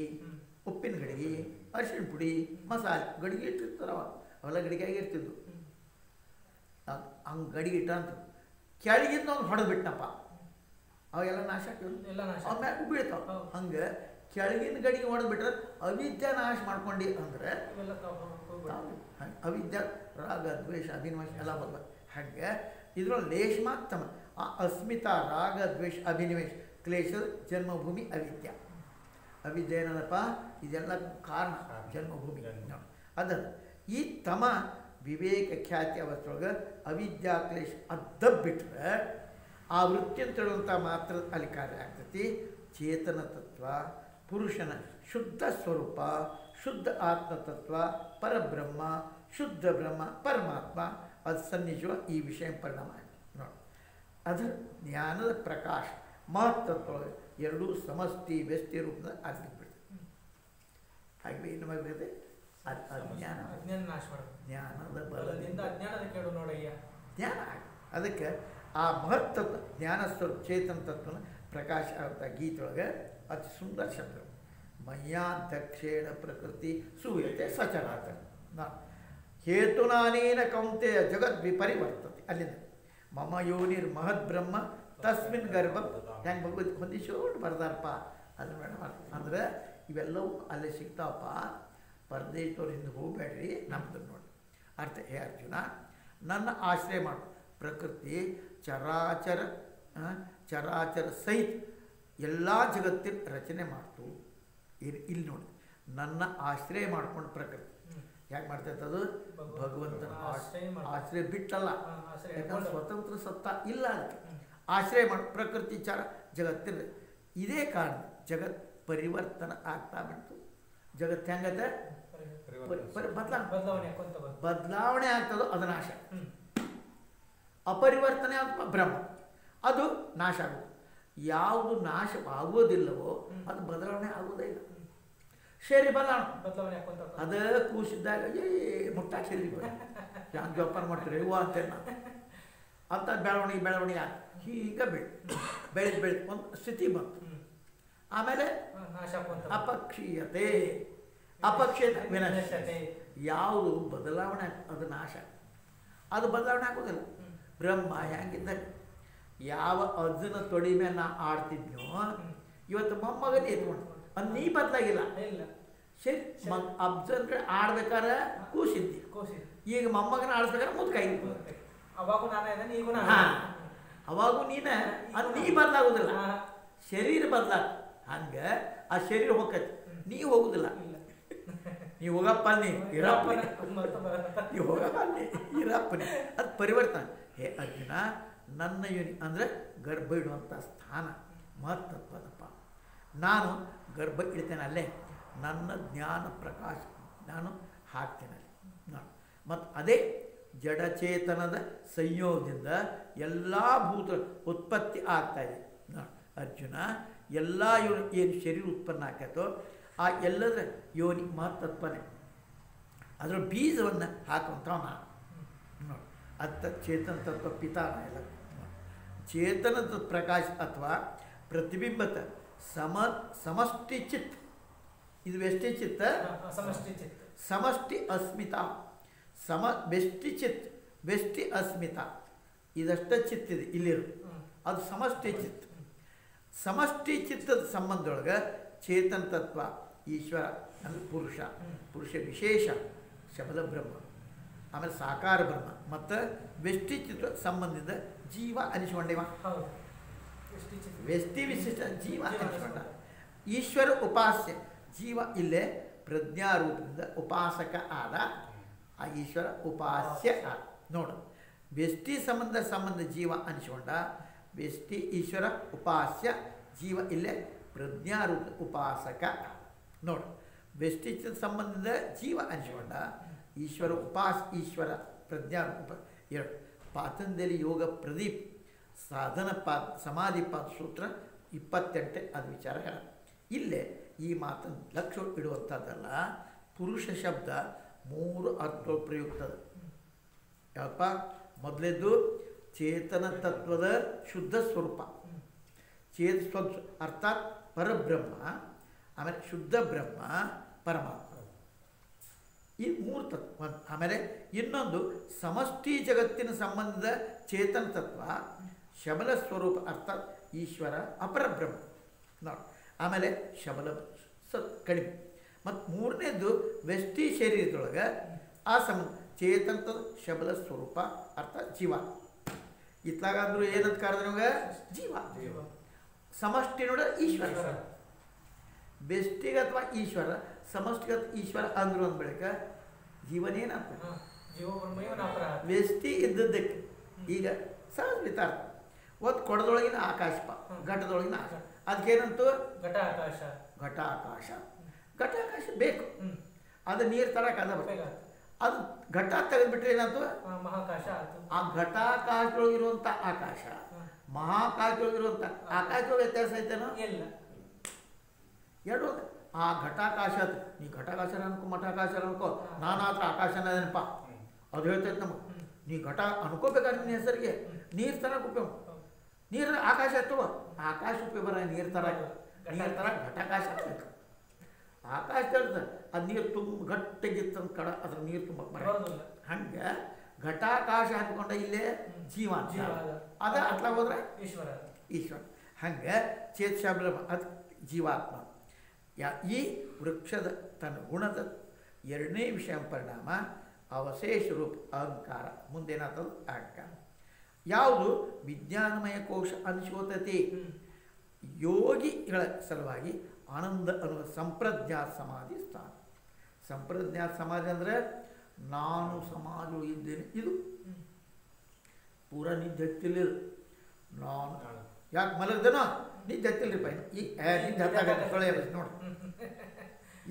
ಉಪ್ಪಿನ ಗಡಿಗೆ, ಅರಿಶಿಣ ಪುಡಿ, ಮಸಾಲೆ ಗಡಿಗೆ ಇಟ್ಟಿರ್ತಾರೆ. ಅವೆಲ್ಲ ಗಡಿಗೆಯಾಗಿ ಇರ್ತಿದ್ವು. ಹಂಗೆ ಗಡಿಗೆ ಇಟ್ಟ ಅಂತ ಕೆಳಗಿಂದ ಅವ್ನು ಹೊಡೆದು ಬಿಟ್ಟನಪ್ಪ, ಅವಾಗೆಲ್ಲ ನಾಶ ಆಗ್ತದೆ, ಆಮೇಲೆ ಬೀಳ್ತಾವ. ಹಂಗೆ ಕೆಳಗಿನ ಗಡಿಗೆ ಹೊಡೆದು ಬಿಟ್ರೆ ಅವಿದ್ಯಾ ನಾಶ ಮಾಡ್ಕೊಂಡು ಅಂದರೆ ಅವಿದ್ಯಾ ರಾಗ ದ್ವೇಷ ಅಭಿನಿವೇಶ ಎಲ್ಲ ಬಂದ. ಹಾಗೆ ಇದರಲ್ಲಿ ಲೇಷ ಮಾತ್ರ ಆ ಅಸ್ಮಿತಾ ರಾಗ ದ್ವೇಷ ಅಭಿನಿವೇಶ ಕ್ಲೇಶದ ಜನ್ಮಭೂಮಿ ಅವಿದ್ಯಾ. ಅವಿದ್ಯೆ ಏನದಪ್ಪ, ಇದೆಲ್ಲ ಕಾರಣ ಜನ್ಮಭೂಮಿ. ಅದನ್ನು ಈ ತಮ ವಿವೇಕ ಖ್ಯಾತಿ ಅವಸ್ಥೆಯೊಳಗೆ ಅವಿದ್ಯಾ ಕ್ಲೇಶ ಅದ್ದಬ್ಬಿಟ್ರೆ ಆ ವೃತ್ತಿ ಅಂತ ಹೇಳುವಂಥ ಮಾತ್ರ ಅಲ್ಲಿ ಕಾರ್ಯ ಆಗ್ತೈತಿ. ಚೇತನ ತತ್ವ ಪುರುಷನ ಶುದ್ಧ ಸ್ವರೂಪ, ಶುದ್ಧ ಆತ್ಮತತ್ವ, ಪರಬ್ರಹ್ಮ, ಶುದ್ಧ ಬ್ರಹ್ಮ, ಪರಮಾತ್ಮ ಅದು ಸನ್ನಿಜುವ ಈ ವಿಷಯ ಪರಿಣಾಮ ನೋಡಿ. ಅದರ ಜ್ಞಾನದ ಪ್ರಕಾಶ ಮಹತ್ತತ್ವ ಎರಡೂ ಸಮಷ್ಟಿ ವ್ಯಷ್ಟಿ ರೂಪದ ಆಗಿಬಿಡ್ತದೆ. ಹಾಗೆ ಏನು ಮಾಡಬೇಕು? ಅಜ್ಞಾನ ಜ್ಞಾನದ ಬಲದಿಂದ ಅಜ್ಞಾನದ ಕೇಳು ನೋಡಯ್ಯ ಜ್ಞಾನ. ಅದಕ್ಕೆ ಆ ಮಹತ್ತತ್ವ ಜ್ಞಾನ ಸ್ವರೂಪ ಚೇತನ ತತ್ವನ ಪ್ರಕಾಶ ಆಗ್ತಾ ಗೀತೊಳಗೆ ಅತಿ ಸುಂದರ ಶಬ್ದ ಮಯ್ಯಾಧ್ಯಕ್ಷೇಣ ಪ್ರಕೃತಿ ಸೂಯತೆ ಸಚರಾಚರ ಹೇತುನಾನೇನ ಕೌಂತೆಯ ಜಗದ್ ವಿಪರಿವರ್ತತೆ. ಅಲ್ಲಿಂದ ಮಮ ಯೋನಿರ್ ಮಹದ್ ಬ್ರಹ್ಮ ತಸ್ಮಿನ್ ಗರ್ಭ ಹೆಂಗೆ ಭಗವದ್ ಹೊಂದಿಸೋಡು ಬರ್ದಾರಪ್ಪ. ಅದು ಮೇಡಮ್ ಅಂದ್ರೆ ಇವೆಲ್ಲವೂ ಅಲ್ಲೇ ಸಿಗ್ತಾವಪ್ಪ. ಪರದೇಶದವ್ರಿಂದ ಹೋಗಬೇಡ್ರಿ, ನಮ್ದು ನೋಡಿ ಅರ್ಥ. ಹೇ ಅರ್ಜುನ, ನನ್ನ ಆಶ್ರಯ ಮಾಡು. ಪ್ರಕೃತಿ ಚರಾಚರ ಚರಾಚರ ಸಹಿತ ಎಲ್ಲ ಜಗತ್ತಿನ ರಚನೆ ಮಾಡ್ತು. ಇಲ್ಲಿ ನೋಡಿ, ನನ್ನ ಆಶ್ರಯ ಮಾಡ್ಕೊಂಡು ಪ್ರಕೃತಿ ಯಾಕೆ ಮಾಡ್ತೈತೆ? ಅದು ಭಗವಂತನ ಆಶ್ರಯ ಬಿಟ್ಟಲ್ಲ. ಯಾಕಂದ್ರೆ ಸ್ವತಂತ್ರ ಸತ್ತ ಇಲ್ಲ ಅದಕ್ಕೆ. ಆಶ್ರಯ ಮಾಡಿ ಪ್ರಕೃತಿ ಚರ ಜಗತ್ತಿನ ಇದೇ ಕಾರಣ ಜಗತ್ ಪರಿವರ್ತನ ಆಗ್ತಾ ಬಿಡ್ತು. ಜಗತ್ತು ಹೆಂಗತ್ತೆ? ಬದಲಾವಣೆ ಆಗ್ತದೋ ಅದು ನಾಶ. ಅಪರಿವರ್ತನೆ ಆತ್ಮ ಬ್ರಹ್ಮ ಅದು ನಾಶ ಆಗೋದು. ಯಾವುದು ನಾಶವಾಗೋದಿಲ್ಲವೋ ಅದು ಬದಲಾವಣೆ ಆಗೋದೇ ಇಲ್ಲ. ಶರೀರ ಬದಲಾವಣೆ ಅದೇ ಕೂಸಿದ್ದಾಗ ಮುಟ್ಟಾಕ್ಷರಿ ಹ್ಯಾಂಗೆ ಜೋಪಾನ ಮಾಡ್ತಾರೆ ಹೂವು ಅಂತೇಳಿ ನಾನು ಅಂತ ಬೆಳವಣಿಗೆ ಆಗ ಹೀಗೆ ಬೆಳೆದು ಒಂದು ಸ್ಥಿತಿ ಬಂತು. ಆಮೇಲೆ ಅಪಕ್ಷೀಯತೆ ವಿನಶ್ಯತೆ. ಯಾವುದು ಬದಲಾವಣೆ ಅದು ನಾಶ, ಅದು ಬದಲಾವಣೆ ಆಗೋದಿಲ್ಲ. ಬ್ರಹ್ಮ ಹೆಂಗಿದ್ದ ಯಾವ ಅರ್ಜುನ ತೊಡಿ ಮೇಲೆ ನಾ ಆಡ್ತಿದ್ನೋ ಇವತ್ತು ಮೊಮ್ಮಗನೇ ಎತ್ಕೊಂಡು ಅದು ನೀ ಬದಲಾಗಿಲ್ಲ. ಸರಿ, ಅರ್ಜುನ್ ಆಡ್ಬೇಕಾದ್ರೆ ಕೂಸಿದ್ದಿ, ಈಗ ಮೊಮ್ಮಗನ ಆಡಿಸ್ಬೇಕಾದ್ರೆ ಮುದ್ಕಾಯಿದ್ದು. ಅವಾಗೂ ನೀನ ಅದು ನೀ ಬದಲಾಗೋದಿಲ್ಲ, ಶರೀರ ಬದಲಾಗ. ಹಂಗೆ ಆ ಶರೀರ ಹೋಗತ್ತೆ, ನೀ ಹೋಗುದಿಲ್ಲ. ನೀ ಹೋಗಪ್ಪ, ನೀ ಇರಪ್ಪನಿ, ನೀ ಹೋಗಪ್ಪ, ನೀ ಇರಪ್ಪನಿ. ಅದು ಪರಿವರ್ತನೆ. ಹೇ ಅರ್ಜುನ, ನನ್ನ ಯೋನಿ ಅಂದರೆ ಗರ್ಭ ಇಡುವಂಥ ಸ್ಥಾನ ಮಹತ್ತತ್ವದಪ್ಪ. ನಾನು ಗರ್ಭ ಇಡ್ತೇನೆ ಅಲ್ಲೇ, ನನ್ನ ಜ್ಞಾನ ಪ್ರಕಾಶ ನಾನು ಹಾಕ್ತೇನೆ ಅಲ್ಲಿ ನಾನು. ಮತ್ತು ಅದೇ ಜಡಚೇತನದ ಸಂಯೋಗದಿಂದ ಎಲ್ಲ ಭೂತ ಉತ್ಪತ್ತಿ ಆಗ್ತಾಯಿದೆ ನೋಡಿ. ಅರ್ಜುನ ಎಲ್ಲ ಏನು ಶರೀರ ಉತ್ಪನ್ನ ಆಕೈತೋ ಆ ಎಲ್ಲದರ ಯೋನಿ ಮಹತ್ತತ್ವನೇ. ಅದರ ಬೀಜವನ್ನು ಹಾಕುವಂಥವು ನಾನು ನೋಡಿ. ಅದು ಚೇತನ ತತ್ವ ಪಿತಾನ ಎಲ್ಲ ಚೇತನದ ಪ್ರಕಾಶ ಅಥವಾ ಪ್ರತಿಬಿಂಬತ ಸಮಷ್ಟಿ ಚಿತ್ತ. ಇದು ವ್ಯಷ್ಟಿ ಚಿತ್ತ, ಸಮಷ್ಟಿ ಅಸ್ಮಿತಾ. ವ್ಯಷ್ಟಿ ಚಿತ್ತ, ವ್ಯಷ್ಟಿ ಅಸ್ಮಿತಾ ಇದಷ್ಟ ಚಿತ್ತಿದೆ ಇಲ್ಲಿರು, ಅದು ಸಮಷ್ಟಿ ಚಿತ್ತ. ಸಮಷ್ಟಿ ಚಿತ್ತದ ಸಂಬಂಧದೊಳಗೆ ಚೇತನ ತತ್ವ ಈಶ್ವರ ಅಂದರೆ ಪುರುಷ ವಿಶೇಷ ಶಬದ ಬ್ರಹ್ಮ, ಆಮೇಲೆ ಸಾಕಾರ ಬ್ರಹ್ಮ ಮತ್ತು ವ್ಯಷ್ಟಿ ಚಿತ್ರ ಸಂಬಂಧದಿಂದ ಜೀವ ಅನಿಸ್ಕೊಂಡೇವ. ವ್ಯಷ್ಟಿ ವಿಶಿಷ್ಟ ಜೀವ ಅನಿಸ್ಕೊಂಡ. ಈಶ್ವರ ಉಪಾಸ್ಯ ಜೀವ ಇಲ್ಲೇ ಪ್ರಜ್ಞಾರೂಪದಿಂದ ಉಪಾಸಕ ಆದ. ಆ ಈಶ್ವರ ಉಪಾಸ್ಯ ಆದ ನೋಡು. ವ್ಯಷ್ಟಿ ಸಂಬಂಧ ಜೀವ ಅನಿಸ್ಕೊಂಡ. ವ್ಯಷ್ಟಿ ಈಶ್ವರ ಉಪಾಸ್ಯ ಜೀವ ಇಲ್ಲೇ ಪ್ರಜ್ಞಾರೂಪ ಉಪಾಸಕ ನೋಡು. ವ್ಯಷ್ಟಿ ಸಂಬಂಧದ ಜೀವ ಅನಿಸ್ಕೊಂಡ. ಈಶ್ವರ ಈಶ್ವರ ಪ್ರಜ್ಞಾರೂಪ ಎರಡು. ಪಾತಂಜಲಿ ಯೋಗ ಪ್ರದೀಪ್ ಸಾಧನ ಸಮಾಧಿಪಾದ ಸೂತ್ರ 28 ಅದು ವಿಚಾರ ಹೇಳ. ಇಲ್ಲೇ ಈ ಮಾತನ್ನು ಲಕ್ಷ್ಯ ಇಡುವಂಥದ್ದಲ್ಲ. ಪುರುಷ ಶಬ್ದ 3 ಅರ್ಥ ಪ್ರಯುಕ್ತದ. ಯಾವಪ್ಪ? ಮೊದಲೇದು ಚೇತನ ತತ್ವದ ಶುದ್ಧ ಸ್ವರೂಪ, ಅರ್ಥಾತ್ ಪರಬ್ರಹ್ಮ, ಆಮೇಲೆ ಶುದ್ಧ ಬ್ರಹ್ಮ ಪರಮಾತ್ಮ, ಈ 3 ತತ್ವ. ಆಮೇಲೆ ಇನ್ನೊಂದು ಸಮಷ್ಟಿ ಜಗತ್ತಿನ ಸಂಬಂಧದ ಚೇತನ ತತ್ವ ಶಬಲ ಸ್ವರೂಪ ಅರ್ಥಾತ್ ಈಶ್ವರ ಅಪರಬ್ರಹ್ಮ ನೋಡಿ. ಆಮೇಲೆ ಶಬಲ ಕಡಿಮೆ. ಮತ್ತು 3ನೇದು ವ್ಯಷ್ಟಿ ಶರೀರದೊಳಗೆ ಆ ಸಂಬಂಧ ಚೇತನದ ಶಬಲ ಸ್ವರೂಪ ಅರ್ಥಾತ್ ಜೀವ. ಇತ್ಲಾಗಂದ್ರು ಏನಂತ ಕರೆದ್ರೆ ನಮಗೆ ಜೀವ. ಸಮಷ್ಟಿ ನೋಡ ಈಶ್ವರ, ವ್ಯಷ್ಟಿಗತ್ವ ಈಶ್ವರ, ಸಮಷ್ಟಿಗತ ಈಶ್ವರ ಅಂದ್ರು ಅಂದ ಬಳಿಕ ಜೀವನೇನಂತ ವ್ಯಷ್ಟಿ ಇದ್ದದ್ದಕ್ಕೆ ಈಗ ಸಹಜ ವಿತಾರ್ಥ. ಒಂದು ಕೊಡದೊಳಗಿನ ಆಕಾಶ, ಘಟದೊಳಗಿನ ಆಕಾಶ, ಅದಕ್ಕೇನಂತೂ ಘಟ ಆಕಾಶ, ಘಟಾಕಾಶ. ಘಟಾಕಾಶ ಬೇಕು, ಹ್ಮ್. ಅದು ನೀರು ತರಕ್ಕೆ ಅದ ಬರ್ತದೆ. ಬೇಕಾಗ್ತದೆ. ಅದು ಘಟ ತೆಗೆದ್ಬಿಟ್ರೆ ಏನಾಯ್ತು, ಮಹಾಕಾಶ ಆಯ್ತು. ಆ ಘಟಾಕಾಶದೊಳಗಿರುವಂಥ ಆಕಾಶ ಮಹಾಕಾಶದೊಳಗಿರುವಂಥ ಆಕಾಶದೊಳಗೆ ವ್ಯತ್ಯಾಸ ಐತೇನೋ ಇಲ್ಲ. ಎರಡು ಆ ಘಟಾಕಾಶ ನೀ ಘಟಾಕಾಶ ಅನ್ಕೋ ಮಠಾಕಾಶ ಅನ್ಕೋ ನಾನು ಹತ್ರ ಆಕಾಶನ ಅದೇನಪ್ಪ ಅದು ಹೇಳ್ತೈತೆ ನಮಗೆ. ನೀ ಘಟ ಅನ್ಕೋಬೇಕಾದ್ರೆ ನಿನ್ನ ಹೆಸರಿಗೆ ನೀರು ತರಕ್ಕೆ ಉಪಯೋಗ, ನೀರು ಆಕಾಶ ಎತ್ತುವ ಆಕಾಶ ಉಪಯೋಗ ನೀರು ತರಕ್ಕೆ, ನೀರು ತರಕ್ಕೆ ಘಟಾಕಾಶ ಬೇಕು. ಆಕಾಶ ಹೇಳ್ತದೆ ಅದು ನೀರು ತುಂಬ ಗಟ್ಟಿಗಿತ್ತಂತ ಕಡ ಅದ್ರ ನೀರು ತುಂಬ ಬರೋದಿಲ್ಲ. ಹಂಗೆ ಘಟಾಕಾಶ ಹಾಕಿಕೊಂಡ ಇಲ್ಲೇ ಜೀವ ಅದ ಅಟ್ಲ ಹೋದ್ರೆ ಈಶ್ವರ ಈಶ್ವರ. ಹಂಗೆ ಚೇತಶಾಬ್ರ ಅದು ಜೀವಾತ್ಮ. ಈ ವೃಕ್ಷದ ತನ್ನ ಗುಣದ ಎರಡನೇ ವಿಷಯ ಪರಿಣಾಮ ಅವಶೇಷ ರೂಪ ಅಹಂಕಾರ. ಮುಂದೇನಾಗ್ತದೆ ಅಹಂಕಾರ. ಯಾವುದು ವಿಜ್ಞಾನಮಯ ಕೋಶ ಅನಿಶೋತತೆ. ಯೋಗಿಗಳ ಸಲುವಾಗಿ ಆನಂದ ಅನ್ನುವ ಸಂಪ್ರಜ್ಞಾತ ಸಮಾಧಿ ಸ್ಥಾನ. ಸಂಪ್ರಜ್ಞಾತ ಸಮಾಧಿ ಅಂದರೆ ನಾನು ಸಮಾಜ ಇದ್ದೇನೆ, ಇದು ಪೂರ ನಿದ್ದೆ ಹತ್ತಿಲ್ಲ. ನಾನು ಯಾಕೆ ಮಲಗ್ದೇನೋ ನಿದ್ದೆ ಹತ್ತಿಲ್ರಿಪ್ಪ. ಈಗ ನಿದ್ದೆ ಹತ್ತಾಗತ್ತೆ ತೊಳೆ ನೋಡಿ,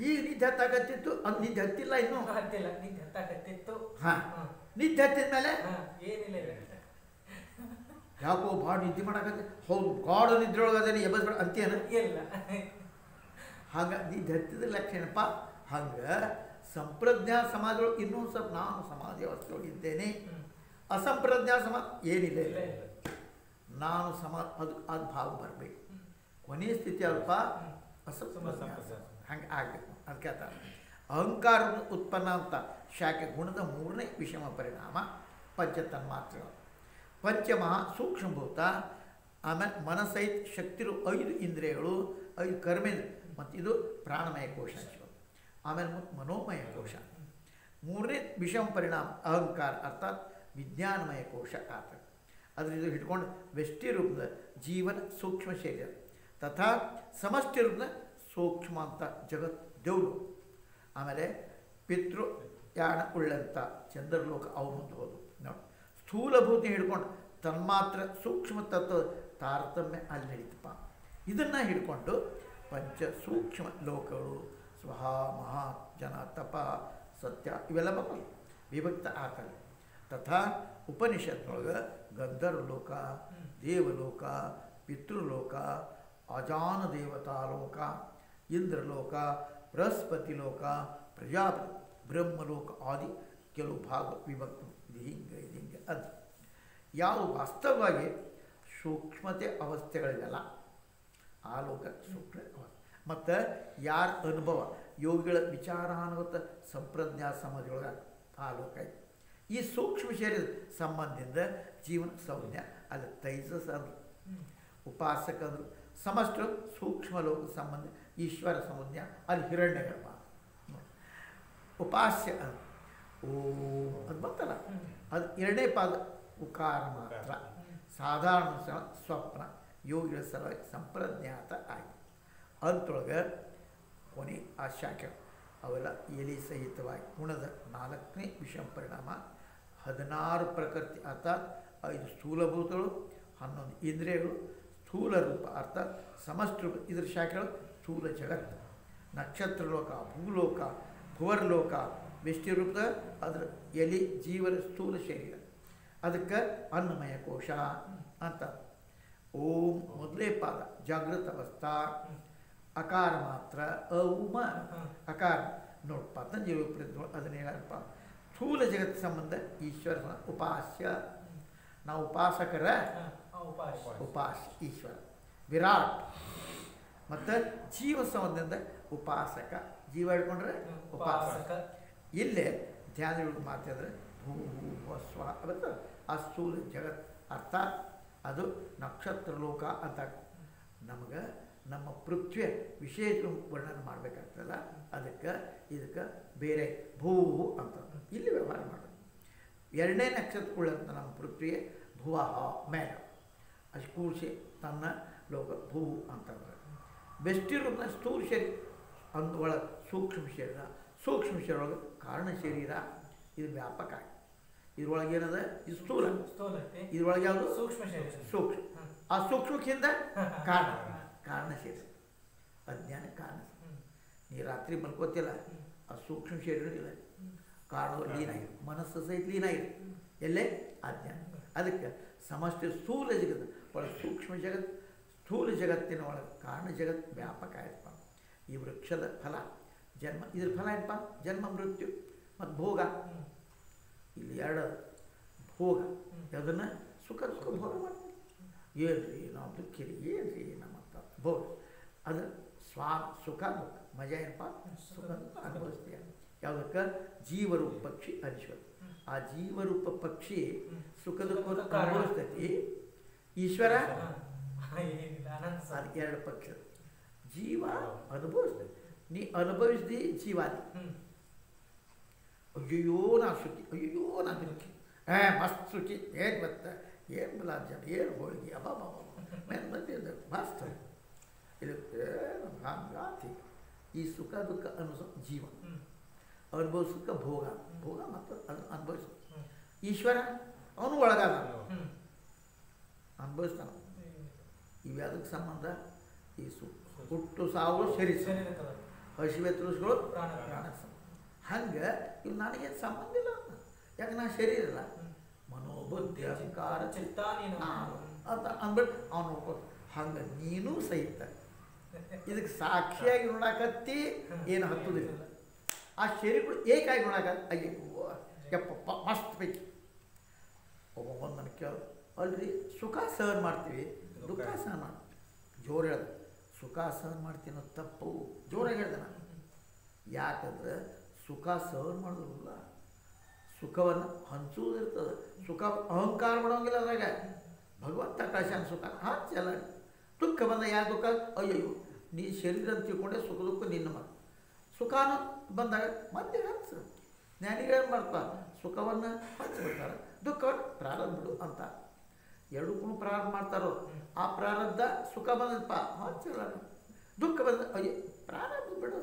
ಈಗ ನಿದ್ದೆ ಹತ್ತಾಗತ್ತಿತ್ತು, ಅದು ನಿದ್ದೆ ಹತ್ತಿಲ್ಲ ಇನ್ನೂ ಹತ್ತಿಲ್ಲ. ನಿದ್ದೆ ಹತ್ತಾಗತ್ತಿತ್ತು. ಹಾಂ, ನಿದ್ದೆ ಹತ್ತಿದ ಮೇಲೆ ಏನಿಲ್ಲ ಯಾಕೋ ಭಾಳ ನಿದ್ದೆ ಮಾಡಕತ್ತೆ. ಹೌದು ಗಾಢ ನಿದ್ರೆ ಒಳಗದೇನೆ ಎಬ್ಬಸ್ಬೇಡ ಅಂತೇನು ಇಲ್ಲ. ಹಾಗೆ ನಿದ್ದೆ ಹತ್ತಿದ ಲಕ್ಷಣಪ್ಪ. ಹಂಗೆ ಸಂಪ್ರಜ್ಞಾ ಸಮಾಜದೊಳಗೆ ಇನ್ನೊಂದು ಸ್ವಲ್ಪ ನಾನು ಸಮಾಜ ವ್ಯವಸ್ಥೆಯೊಳಗೆ ಇದ್ದೇನೆ. ಅಸಂಪ್ರಜ್ಞಾ ಸಮಾಜ ಏನಿಲ್ಲ ಇಲ್ಲ, ನಾನು ಸಮಾಜ ಅದು ಭಾವ ಬರಬೇಕು. ಕೊನೆಯ ಸ್ಥಿತಿ ಅಲ್ಪ ಅಸಂಪ್ರಜ್ಞಾ ಹಂಗೆ ಆಗಬೇಕು. ಅದಕ್ಕೆ ಹೇಳ್ತಾರೆ ಅಹಂಕಾರದ ಉತ್ಪನ್ನ ಅಂತ ಶಾಖೆ ಗುಣದ ಮೂರನೇ ವಿಷಮ ಪರಿಣಾಮ ಪಂಚತನ್ಮಾತ್ರೆಗಳು. ಪಂಚಮಹಾ ಸೂಕ್ಷ್ಮಭೂತ, ಆಮೇಲೆ ಮನಸಹಿತ ಶಕ್ತಿರು 5 ಇಂದ್ರಿಯಗಳು, 5 ಕರ್ಮೇಂದ್ರ, ಮತ್ತು ಇದು ಪ್ರಾಣಮಯ ಕೋಶ, ಆಮೇಲೆ ಮನೋಮಯ ಕೋಶ. ಮೂರನೇ ವಿಷಮ ಪರಿಣಾಮ ಅಹಂಕಾರ ಅರ್ಥಾತ್ ವಿಜ್ಞಾನಮಯ ಕೋಶ ಆಗ್ತದೆ. ಅದರಿಂದ ಹಿಡ್ಕೊಂಡು ವ್ಯಷ್ಟಿ ರೂಪದ ಜೀವನ ಸೂಕ್ಷ್ಮ ಶರೀರ ತಥಾ ಸಮಷ್ಟಿ ರೂಪದ ಸೂಕ್ಷ್ಮ ಅಂತ ಜಗತ್ ದೇವರು. ಆಮೇಲೆ ಪಿತೃ ಯಾಣ ಉಳ್ಳಂಥ ಚಂದ್ರಲೋಕ ಅವು ಮುಂದೆ ಹೋದು ನೋಡಿ. ಸ್ಥೂಲಭೂತಿ ಹಿಡ್ಕೊಂಡು ತನ್ಮಾತ್ರ ಸೂಕ್ಷ್ಮ ತತ್ವ ತಾರತಮ್ಯ ಅಲ್ಲಿ ನಡೀತಪ್ಪ. ಇದನ್ನು ಹಿಡ್ಕೊಂಡು ಪಂಚ ಸೂಕ್ಷ್ಮ ಲೋಕಗಳು ಸ್ವಹ ಮಹಾ ಜನ ತಪ ಸತ್ಯ ಇವೆಲ್ಲ ಬಂದು ವಿಭಕ್ತ ಆಗ್ತವೆ. ತಥಾ ಉಪನಿಷತ್ನೊಳಗೆ ಗಂಧರ್ವಲೋಕ, ದೇವಲೋಕ, ಪಿತೃಲೋಕ, ಅಜಾನ ದೇವತಾಲೋಕ, ಇಂದ್ರಲೋಕ, ಬೃಹಸ್ಪತಿ ಲೋಕ, ಪ್ರಜಾಪತಿ, ಬ್ರಹ್ಮಲೋಕ ಆದಿ ಕೆಲವು ಭಾಗ ವಿಭಕ್ತ. ಇದು ಹಿಂಗೆ ಅದು ಯಾವ ವಾಸ್ತವವಾಗಿ ಸೂಕ್ಷ್ಮತೆ ಅವಸ್ಥೆಗಳಿವೆಲ್ಲ ಆ ಲೋಕ ಸೂಕ್ಷ್ಮ ಅವಸ್ಥೆ. ಮತ್ತು ಯಾರ ಅನುಭವ ಯೋಗಿಗಳ ವಿಚಾರಾನುಗತ ಸಂಪ್ರಜ್ಞಾ ಸಮಾಧಿಯೊಳಗೆ ಆ ಲೋಕ ಐತೆ. ಈ ಸೂಕ್ಷ್ಮ ಶರೀರದ ಸಂಬಂಧದಿಂದ ಜೀವನ ಸಂಜ್ಞೆ ಅಲ್ಲಿ ತೈಜಸ್ ಅಂದರು, ಉಪಾಸಕ ಅಂದರು. ಸಮಷ್ಟ ಸೂಕ್ಷ್ಮ ಲೋಕ ಸಂಬಂಧ ಈಶ್ವರ ಸಂಜ್ಞೆ ಅಲ್ಲಿ ಹಿರಣ್ಯಗರ್ಭ. ಉಪಾಸ್ಯ ಓಂ ಅದು ಬಂತಲ್ಲ, ಅದು ಎರಡನೇ ಪಾದ ಉಕಾರ ಮಾತ್ರ. ಸಾಧಾರಣ ಸ್ವಪ್ನ ಯೋಗಿಗಳ ಸಲುವಾಗಿ ಸಂಪ್ರಜ್ಞಾತ ಆಗಿ ಅಂಥೊಳಗೆ ಕೊನೆ ಆ ಶಾಖೆ ಅವೆಲ್ಲ ಎಲಿ ಸಹಿತವಾಗಿ ಗುಣದ 4ನೇ ವಿಷಮ ಪರಿಣಾಮ 16 ಪ್ರಕೃತಿ ಅರ್ಥಾತ್ 5 ಸ್ಥೂಲಭೂತಗಳು, 11 ಇಂದ್ರಿಯಗಳು, ಸ್ಥೂಲ ರೂಪ ಅರ್ಥಾತ್ ಸಮಷ್ಟಿ ರೂಪ ಇದ್ರ ಶಾಖೆಗಳು ಸ್ಥೂಲ ಜಗತ್ತು, ನಕ್ಷತ್ರ ಲೋಕ, ಭೂಲೋಕ, ಭುವರ್ಲೋಕ, ವ್ಯಷ್ಟಿ ರೂಪದ ಅದರ ಎಲಿ ಜೀವನ ಸ್ಥೂಲ ಶರೀರ. ಅದಕ್ಕೆ ಅನ್ನಮಯ ಕೋಶ ಅಂತ. ಓಂ ಮೊದಲೇ ಪಾದ ಜಾಗೃತ ಅವಸ್ಥಾ ಅಕಾರ ಮಾತ್ರ ಔಮ ಅಕಾರ ನೋಡಿ. ಪತಂಜಲಿ ಉಪನಿಷತ್ತು ಅದನ್ನ ಹೇಳಪ್ಪ. ಸ್ಥೂಲ ಜಗತ್ತು ಸಂಬಂಧ ಈಶ್ವರ ಉಪಾಸ್ಯ. ನಾವು ಉಪಾಸಕರ ಉಪಾಸ್ಯ ಈಶ್ವರ ವಿರಾಟ್. ಮತ್ತು ಜೀವ ಸಂಬಂಧದಿಂದ ಉಪಾಸಕ, ಜೀವ ಹಿಡ್ಕೊಂಡ್ರೆ ಉಪಾಸಕ. ಇಲ್ಲೇ ಧ್ಯಾನಗಳು ಮಾತಾಡಿದ್ರೆ ಭೂ ಸ್ವ ಅವತ್ತು ಆ ಸ್ಥೂಲ ಜಗತ್ ಅರ್ಥಾತ್ ಅದು ನಕ್ಷತ್ರ ಲೋಕ ಅಂತ. ನಮಗೆ ನಮ್ಮ ಪೃಥ್ವಿಯ ವಿಶೇಷ ವರ್ಣನೆ ಮಾಡಬೇಕಾಗ್ತದಲ್ಲ, ಅದಕ್ಕೆ ಇದಕ್ಕೆ ಬೇರೆ ಭೂ ಅಂತ ಇಲ್ಲಿ ವ್ಯವಹಾರ ಮಾಡೋದು. ಎರಡನೇ ನಕ್ಷತ್ರಗಳಂತ ನಮ್ಮ ಪೃಥ್ವಿಯ ಭುವ ಮೇಲೆ ಅದು ಕೂಡಿಸಿ ತನ್ನ ಲೋಕ ಭೂ ಅಂತಂದ್ರೆ. ಬೆಸ್ಟಿರೋದನ್ನ ಸ್ಥೂಲ ಶರೀರ ಅಂದೊಳಗೆ ಸೂಕ್ಷ್ಮ ಶರೀರ, ಸೂಕ್ಷ್ಮ ಶರೀರ ಒಳಗೆ ಕಾರಣ ಶರೀರ. ಇದು ವ್ಯಾಪಕ ಆಗಿ ಇದ್ರೊಳಗೆ ಏನದ ಇದು ಸ್ಥೂಲ, ಇದ್ರೊಳಗೆ ಯಾವುದು ಸೂಕ್ಷ್ಮ ಶರೀರ. ಸೂಕ್ಷ್ಮ. ಆ ಸೂಕ್ಷ್ಮಕ್ಕಿಂತ ಕಾರಣ ಶರೀರ. ಅಜ್ಞಾನಕ್ಕೆ ಕಾರಣ. ಹ್ಮ್. ನೀ ರಾತ್ರಿ ಮಲ್ಕೋತಿಲ್ಲ, ಆ ಸೂಕ್ಷ್ಮ ಶರೀರ ಇಲ್ಲ, ಕಾಣೋ ಲೀನ ಇದೆ, ಮನಸ್ಸು ಸಹಿತ ಲೀನ ಇದೆ. ಎಲ್ಲೇ ಅಜ್ಞಾನ. ಅದಕ್ಕೆ ಸಮಷ್ಟಿ ಸ್ಥೂಲ ಜಗತ್ತು ಒಳಗೆ ಸೂಕ್ಷ್ಮ ಜಗತ್ತು, ಸ್ಥೂಲ ಜಗತ್ತಿನ ಒಳಗೆ ಕಾರಣ ಜಗತ್ತು ವ್ಯಾಪಕ ಆಯ್ತಪ್ಪ. ಈ ವೃಕ್ಷದ ಫಲ ಜನ್ಮ, ಇದ್ರ ಫಲ ಏನಪ್ಪ? ಜನ್ಮ ಮೃತ್ಯು ಮತ್ತು ಭೋಗ. ಇಲ್ಲಿ ಎರಡು ಭೋಗ, ಯಾವುದನ್ನು ಸುಖ ದುಃಖ ಭೋಗ ಮಾಡ್ತೀವಿ. ಏನ್ರಿ ನಾವು ದುಃಖಿರಿ, ಏನ್ರಿ ನಮ್ಮಂತ ಭೋಗ. ಅದು ಸುಖ ದುಃಖ ಮಜಾ ಏನಪ್ಪ? ಸುಖ ದುಃಖ ಅನುಭವಿಸ್ತೀಯ. ಯಾವುದಕ್ಕೆ? ಜೀವರೂಪ ಪಕ್ಷಿ ಅನಿಶ್ವರ. ಆ ಜೀವರೂಪ ಪಕ್ಷಿ ಸುಖ ದುಃಖ ಅನುಭವಿಸ್ತೈತಿ. ಈಶ್ವರ ಅದಕ್ಕೆ ಎರಡು ಪಕ್ಷ. ಜೀವ ಅನುಭವಿಸ್ತೈತಿ, ನೀ ಅನುಭವಿಸ್ದಿ ಜೀವಾದಿ. ಅಯ್ಯೋ ನಾ ಸುಖಿ, ಅಯ್ಯೋ ನಾ ದುಃಖಿ, ಮಸ್ತ್ ಸುಖಿ, ಏನು ಬತ್ತ, ಏನು ಗುಲಾಬ್ ಜಾಮ್, ಏನು ಹೋಳಿಗೆ, ಅಬ್ಬ ಮಸ್ತ್ ಇದು ಹಂಗಾತಿ. ಈ ಸುಖ ದುಃಖ ಅನುಭವ ಜೀವ ಅನುಭವಿಸೋಕೆ ಭೋಗ, ಭೋಗ ಮತ್ತು ಅದನ್ನು ಅನುಭವಿಸ. ಈಶ್ವರ ಅವನು ಒಳಗಾದ, ಅನುಭವಿಸ್ತಾನ. ಇವ್ಯಾವುದಕ್ಕೆ ಸಂಬಂಧ? ಈ ಹುಟ್ಟು ಸಾವು ಶರೀರ, ಹಸಿವೆ ತುಳಸಿಗಳು ಪ್ರಾಣಕ್ಕೆ ಸಂಬಂಧ. ಹಂಗೆ ಇವು ನನಗೇನು ಸಂಬಂಧ ಇಲ್ಲ, ಯಾಕೆ ನಾ ಶರೀರ ಇಲ್ಲ. ಮನೋಬುದ್ಧಿ ಅಹಂಕಾರ ಚಿತ್ತ ಅಂತ ಅಂದ್ಬಿಟ್ಟು ಅವ್ನು ನೋಡ್ಬೋದು. ಹಂಗೆ ನೀನು ಸಹಿತ ಇದಕ್ಕೆ ಸಾಕ್ಷಿಯಾಗಿ ನೋಡಕತ್ತಿ ಏನು ಹತ್ತುದಿಲ್ಲ. ಆ ಶರೀರಗಳು ಏಕಾಗಿ ನೋಡಕ ಅಯ್ಯೋ ಯಪ್ಪ ಮಸ್ತ್ ಪೈಕಿ ಒಬ್ಬ ಒಂದು ನನಗೆ ಕೇಳ ಅಲ್ರಿ, ಸುಖ ಸಹನ ಮಾಡ್ತೀವಿ, ದುಃಖ ಸಹನ ಮಾಡ್ತೀವಿ. ಜೋರು ಹೇಳ್ದೆ, ಸುಖ ಸಹನ ಮಾಡ್ತೀನಿ ಅನ್ನೋದು ತಪ್ಪು. ಜೋರಾಗಿ ಹೇಳ್ದೆ ನಾನು. ಯಾಕಂದ್ರೆ ಸುಖ ಸಹನ ಮಾಡೋದಿಲ್ಲ, ಸುಖವನ್ನು ಹಂಚುವುದಿರ್ತದೆ. ಸುಖ ಅಹಂಕಾರ ಮಾಡೋಂಗಿಲ್ಲ. ಅದ್ರಾಗ ಭಗವಂತ ಕಳ್ಸ್ಯಾನ ಸುಖ ಹಂಚಲ್ಲ. ದುಃಖ ಬಂದ ಯಾರು ದುಃಖ? ಅಯ್ಯಯ್ಯೋ ನೀ ಶರೀರ ಅಂತ ತಿಳ್ಕೊಂಡೆ ಸುಖ ದುಃಖ ನಿನ್ನ ಮನ. ಸುಖಾನ ಬಂದಾಗ ಮತ್ತೆ ಹಂಚು. ಜ್ಞಾನಿಗಳೇನು ಮಾಡ್ತಾರೆ? ಸುಖವನ್ನು ಹಂಚ್ಬಿಡ್ತಾರೆ, ದುಃಖವನ್ನು ಪ್ರಾರಂಭ ಬಿಡು ಅಂತ. ಎರಡಕ್ಕೂ ಪ್ರಾರಂಭ ಮಾಡ್ತಾರೋ. ಆ ಪ್ರಾರಬ್ಧ ಸುಖ ಬಂದಪ್ಪ ಹಂಚಲ್ಲ, ದುಃಖ ಬಂದ ಅಯ್ಯೋ ಪ್ರಾರಂಭ ಬಿಡು.